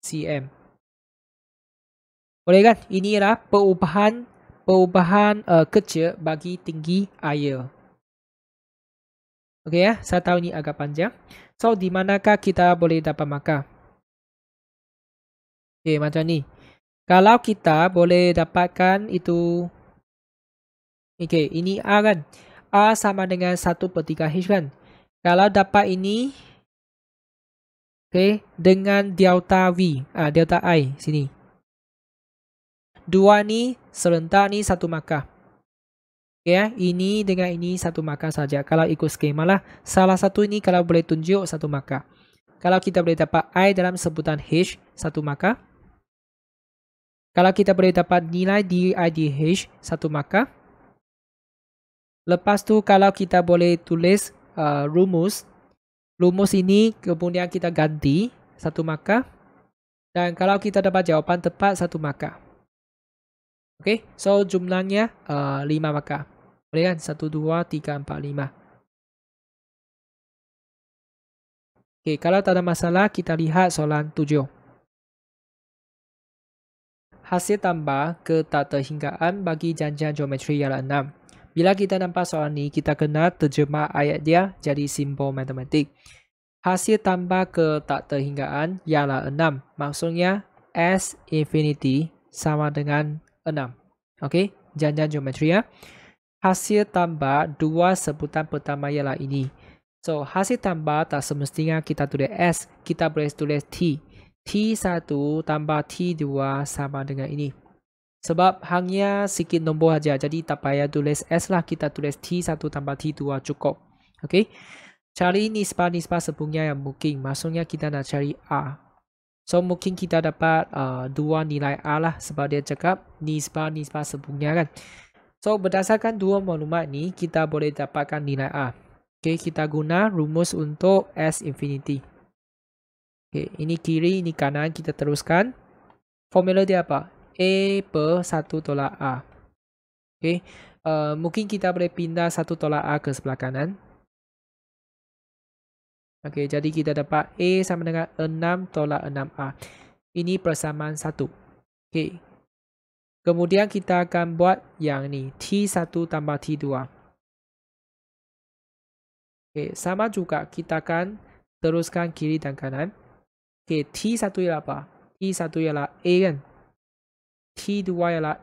cm. Boleh kan? Ini adalah perubahan kecil bagi tinggi air. Okey ya, saya tahu ini agak panjang. So di manakah kita boleh dapat markah? Okay, macam ni. Kalau kita boleh dapatkan itu, okay, ini A kan. A sama dengan 1/3H kan. Kalau dapat ini, okay, dengan delta V, delta I sini. Dua ni serentak ni satu markah. Okay, ini dengan ini satu markah saja. Kalau ikut skema lah. Salah satu ini kalau boleh tunjuk satu markah. Kalau kita boleh dapat I dalam sebutan H, satu markah. Kalau kita boleh dapat nilai di IDH, satu markah. Lepas tu kalau kita boleh tulis rumus. Rumus ini kemudian kita ganti, satu markah. Dan kalau kita dapat jawapan tepat, satu markah. Okay, so jumlahnya 5 markah. Boleh kan? 1, 2, 3, 4, 5. Okay, kalau tak ada masalah, kita lihat soalan 7. Hasil tambah ke tak terhinggaan bagi janjian geometri ialah 6. Bila kita nampak soalan ni, kita kena terjemah ayat dia jadi simbol matematik. Hasil tambah ke tak terhinggaan ialah 6. Maksudnya S infinity sama dengan 6. Okey, janjian geometri ya. Hasil tambah dua sebutan pertama ialah ini. So, hasil tambah tak semestinya kita tulis S. Kita boleh tulis T. T1 tambah T2 sama dengan ini. Sebab hanya sikit nombor saja. Jadi tak payah tulis S lah. Kita tulis T1 tambah T2 cukup. Okay. Cari nisbah-nisbah sebelumnya yang mungkin. Maksudnya kita nak cari A. So mungkin kita dapat dua nilai A lah. Sebab dia cakap nisbah-nisbah sebelumnya kan. So berdasarkan dua maklumat ni. Kita boleh dapatkan nilai A. Okay. Kita guna rumus untuk S infinity. Okay, ini kiri, ini kanan. Kita teruskan. Formula dia apa? A per 1 tolak A. Okay. Mungkin kita boleh pindah 1 tolak A ke sebelah kanan. Okay, jadi kita dapat A sama dengan 6 tolak 6A. Ini persamaan 1. Okay. Kemudian kita akan buat yang ni. T1 tambah T2. Okay, sama juga kita akan teruskan kiri dan kanan. Okay, T1 ialah apa? T1 ialah A kan? T2 ialah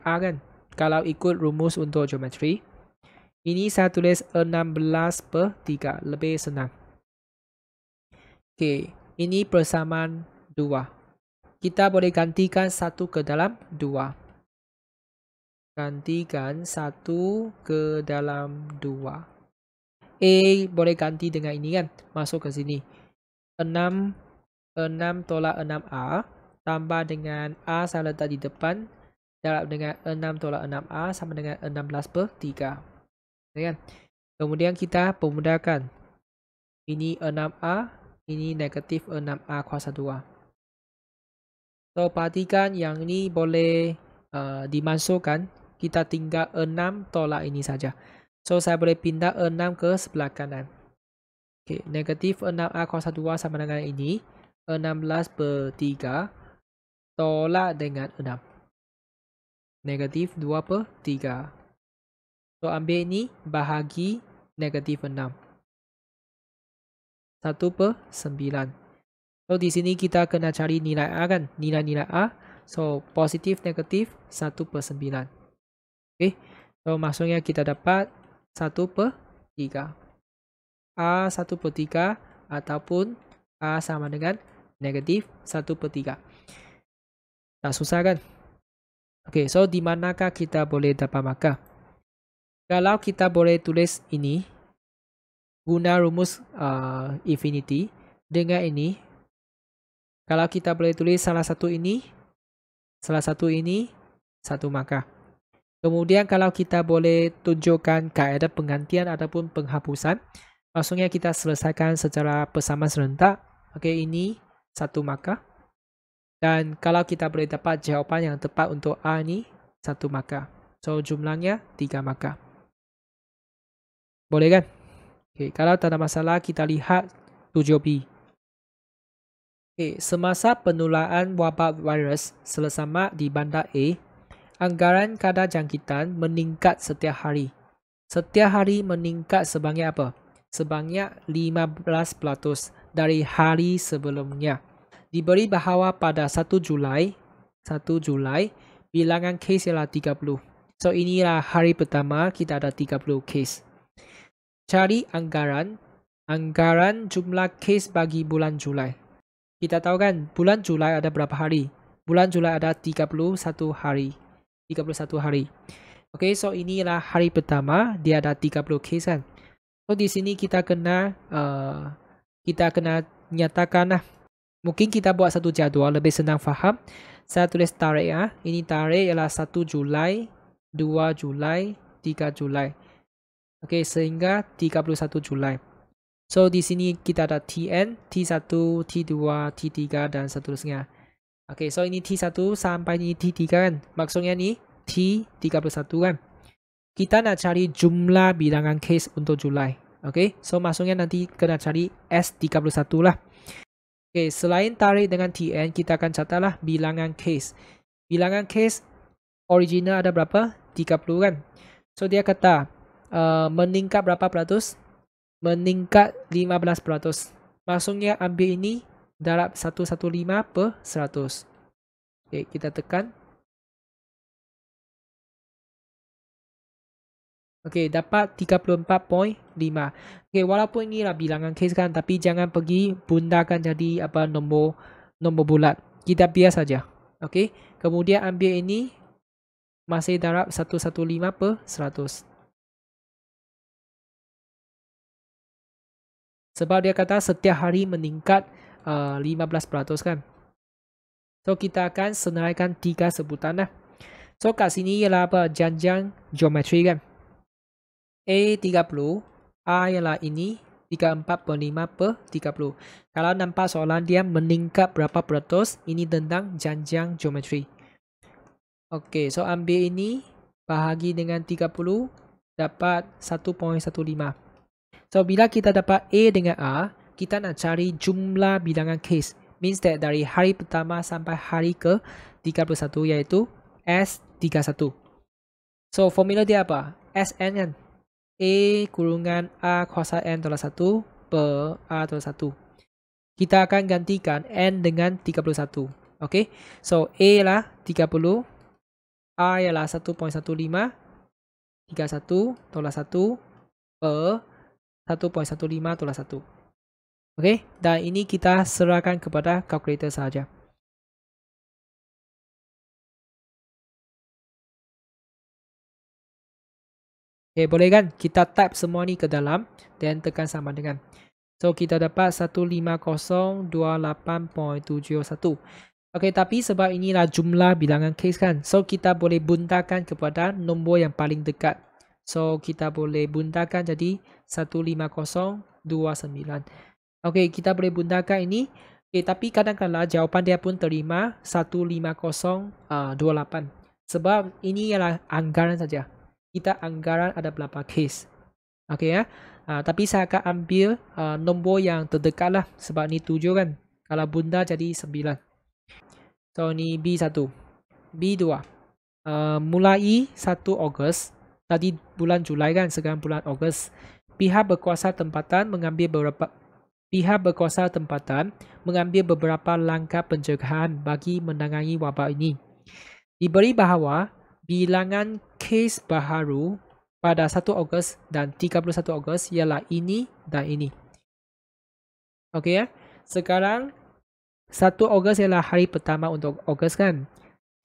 A kan? Kalau ikut rumus untuk geometri. Ini saya tulis 16/3. Lebih senang. Okay, ini persamaan 2. Kita boleh gantikan 1 ke dalam 2. Gantikan 1 ke dalam 2. A boleh ganti dengan ini kan? Masuk ke sini. 6 tolak 6A tambah dengan A saya letak di depan darab dengan 6 tolak 6A sama dengan 16/3. Kan? Kemudian kita permudahkan. Ini 6A, ini negatif 6A kuasa 2. So perhatikan yang ini boleh dimasukkan. Kita tinggal 6 tolak ini saja. So saya boleh pindah 6 ke sebelah kanan. Okay, negatif 6A kuasa 2 sama dengan ini. 16/3 tolak dengan 6. Negatif 2/3. So ambil ini bahagi negatif 6. 1/9. So di sini kita kena cari nilai A kan. Nilai-nilai A. So positif negatif 1/9. Okay. So maksudnya kita dapat 1/3. A 1/3 ataupun A sama dengan negatif 1/3. Tak susah kan? Okay, so di manakah kita boleh dapat markah? Kalau kita boleh tulis ini, guna rumus infinity dengan ini. Kalau kita boleh tulis salah satu ini, satu markah. Kemudian kalau kita boleh tunjukkan kaedah penggantian ataupun penghapusan, maksudnya kita selesaikan secara persamaan serentak. Okay, ini satu markah. Dan kalau kita boleh dapat jawapan yang tepat untuk A ni, satu markah. So jumlahnya 3 markah. Boleh kan? Okay, kalau tak ada masalah, kita lihat 7B. Okay, semasa penularan wabak virus selesama di bandar A, anggaran kadar jangkitan meningkat setiap hari. Setiap hari meningkat sebanyak apa? Sebanyak 15% dari hari sebelumnya. Diberi bahawa pada 1 Julai bilangan kes ialah 30. So inilah hari pertama kita ada 30 kes. Cari anggaran jumlah kes bagi bulan Julai. Kita tahu kan bulan Julai ada berapa hari? Bulan Julai ada 31 hari. 31 hari. Okay, so inilah hari pertama dia ada 30 kes kan. So di sini kita kena nyatakan lah. Mungkin kita buat satu jadual lebih senang faham. Saya tulis tarikh ya. Ini tarikh ialah 1 Julai, 2 Julai, 3 Julai. Okey, sehingga 31 Julai. So di sini kita ada TN, T1, T2, T3 dan seterusnya. Okey, so ini T1 sampai ini T3 kan. Maksudnya ni T31 kan. Kita nak cari jumlah bilangan kes untuk Julai. Okey, so maksudnya nanti kena cari S31 lah. Okey, selain tarikh dengan TN, kita akan catatlah bilangan kes. Bilangan kes original ada berapa? 30 kan. So dia kata meningkat berapa peratus? Meningkat 15%. Maksudnya ambil ini darab 115/100. Okey, kita tekan. Okey, dapat 34.5. Okey, walaupun inilah bilangan kes kan, tapi jangan pergi bundakan jadi apa nombor bulat. Kita biar saja. Okey, kemudian ambil ini masih darab 115/100. Sebab dia kata setiap hari meningkat 15% kan. So kita akan senaraikan 3 sebutan lah. So kat sini ialah apa? Janjang geometri kan. A30, A ialah ini 34.5/30. Kalau nampak soalan dia meningkat berapa peratus, ini tentang janjang geometri. Okey, so ambil ini bahagi dengan 30 dapat 1.15. So bila kita dapat A dengan A, kita nak cari jumlah bilangan kes. Means that dari hari pertama sampai hari ke 31 iaitu S31. So formula dia apa? Sn kan. A kurungan A kuasa N tolak 1 per A tolak 1. Kita akan gantikan N dengan 31. Okay. So A lah 30. A ialah 1.15. 31 tolak 1 per 1.15 tolak 1. Okay. Dan ini kita serahkan kepada kalkulator sahaja. Okay, boleh kan? Kita type semua ni ke dalam dan tekan sama dengan. So, kita dapat 15028.71. Okay, tapi sebab inilah jumlah bilangan kes kan. So, kita boleh buntakan kepada nombor yang paling dekat. So, kita boleh buntakan jadi 15029. Okay, kita boleh buntakan ini. Okay, tapi kadang-kadang jawapan dia pun terima 15028. Sebab ini ialah anggaran saja. Kita anggaran ada berapa kes. Okey ya. Tapi saya akan ambil nombor yang terdekat lah. Sebab ni 7 kan. Kalau bunda jadi 9. So ni B1. B2. Mulai 1 Ogos. Tadi bulan Julai kan. Sekarang bulan Ogos. Pihak berkuasa tempatan mengambil beberapa langkah pencegahan bagi menangani wabak ini. Diberi bahawa bilangan kes baharu pada 1 Ogos dan 31 Ogos ialah ini dan ini. Okey ya. Sekarang 1 Ogos ialah hari pertama untuk Ogos kan.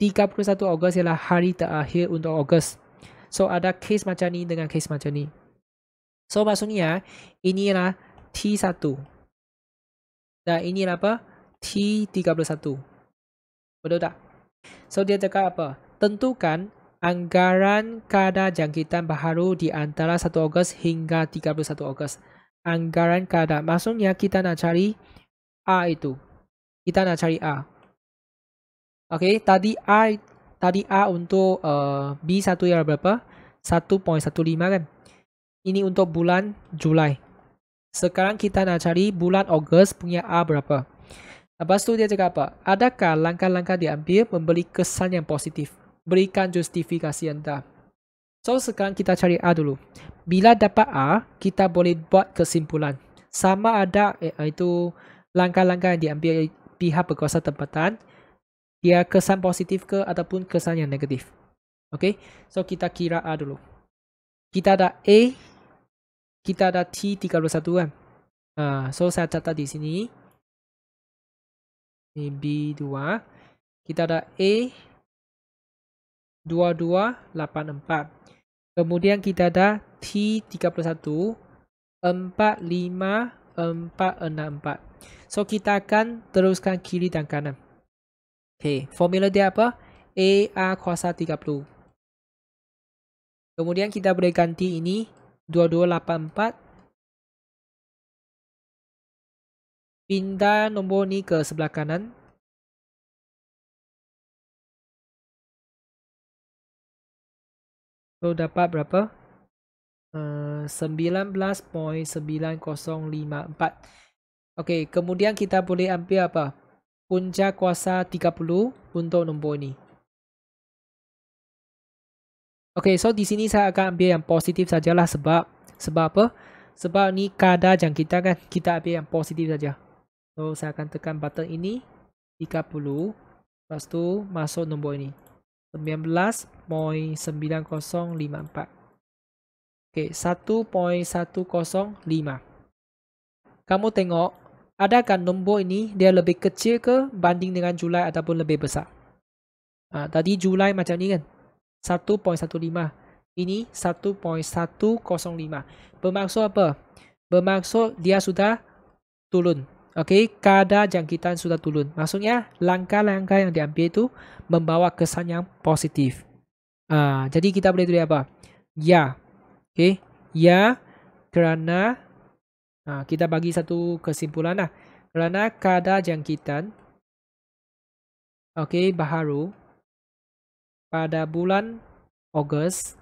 31 Ogos ialah hari terakhir untuk Ogos. So ada kes macam ni dengan kes macam ni. So maksudnya ini ialah T1. Dan ini ialah apa? T31. Betul tak? So dia cakap apa? Tentukan anggaran kadar jangkitan baharu di antara 1 Ogos hingga 31 Ogos. Anggaran kadar. Maksudnya kita nak cari A itu. Kita nak cari A. Okey, tadi A untuk B1 ialah berapa? 1.15 kan. Ini untuk bulan Julai. Sekarang kita nak cari bulan Ogos punya A berapa. Lepas tu dia cakap apa? Adakah langkah-langkah diambil memberi kesan yang positif? Berikan justifikasi anda. So sekarang kita cari A dulu. Bila dapat A, kita boleh buat kesimpulan. Sama ada itu langkah-langkah yang diambil pihak berkuasa tempatan, dia kesan positif ke ataupun kesan yang negatif. Okay, so kita kira A dulu. Kita ada A, kita ada T31 kan. So saya catat di sini. Ini B2. Kita ada A 2284. Kemudian kita ada T31 45464. So kita akan teruskan kiri dan kanan. Okay, formula dia apa? A kuasa 30. Kemudian kita boleh ganti ini 2284. Pindah nombor ni ke sebelah kanan. So dapat berapa? 19.9054. Okey, kemudian kita boleh ambil apa? Punca kuasa 30 untuk nombor ini. Okey, so di sini saya akan ambil yang positif sajalah sebab apa? Sebab ni kadar jangkitan kan, kita ambil yang positif saja. So saya akan tekan button ini 30. Lepas tu masuk nombor ini 19.9054. Okey, 1.105. Kamu tengok, adakah nombor ini dia lebih kecil ke banding dengan Julai ataupun lebih besar? Tadi Julai macam ni kan, 1.15. Ini 1.105. Bermaksud apa? Bermaksud dia sudah turun. Okey, kadar jangkitan sudah turun. Maksudnya langkah-langkah yang diambil itu membawa kesan yang positif. Jadi kita boleh tulis apa? Ya. Okey, ya kerana kita bagi satu kesimpulan lah. Kerana kadar jangkitan baharu pada bulan Ogos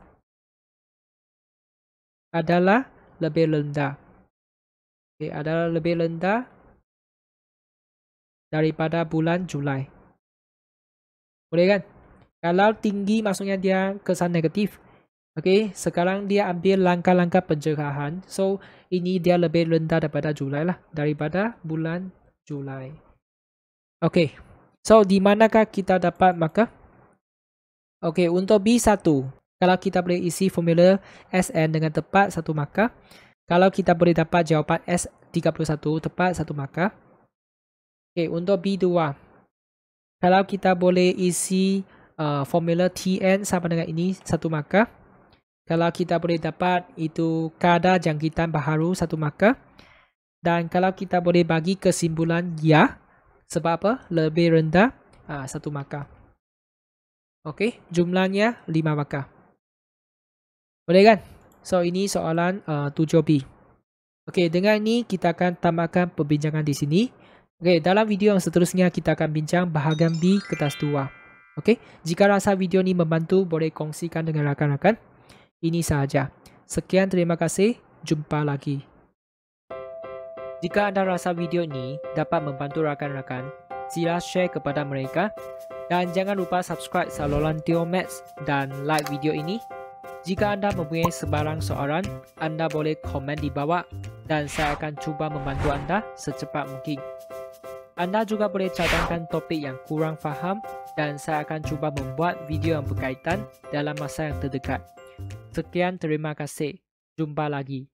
adalah lebih rendah. Adalah lebih rendah daripada bulan Julai. Boleh kan? Kalau tinggi maksudnya dia kesan negatif. Okey, sekarang dia ambil langkah-langkah pencegahan. So, ini dia lebih rendah daripada Julai lah. Daripada bulan Julai. Okey. So, di manakah kita dapat markah? Okey, untuk B1. Kalau kita boleh isi formula SN dengan tepat 1 markah. Kalau kita boleh dapat jawapan S31 tepat 1 markah. Okey, untuk B2. Kalau kita boleh isi formula TN sama dengan ini 1 markah. Kalau kita boleh dapat itu kadar jangkitan baharu 1 markah. Dan kalau kita boleh bagi kesimpulan ya, sebab apa? Lebih rendah 1 markah. Okey, jumlahnya 5 markah. Boleh kan? So, ini soalan 7B. Okey, dengan ini kita akan tamatkan perbincangan di sini. Okey, dalam video yang seterusnya kita akan bincang bahagian B kertas 2. Okey, jika rasa video ini membantu, boleh kongsikan dengan rakan-rakan. Ini sahaja. Sekian, terima kasih. Jumpa lagi. Jika anda rasa video ini dapat membantu rakan-rakan, sila share kepada mereka. Dan jangan lupa subscribe saluran Teo Maths dan like video ini. Jika anda mempunyai sebarang soalan, anda boleh komen di bawah dan saya akan cuba membantu anda secepat mungkin. Anda juga boleh cadangkan topik yang kurang faham dan saya akan cuba membuat video yang berkaitan dalam masa yang terdekat. Sekian, terima kasih. Jumpa lagi.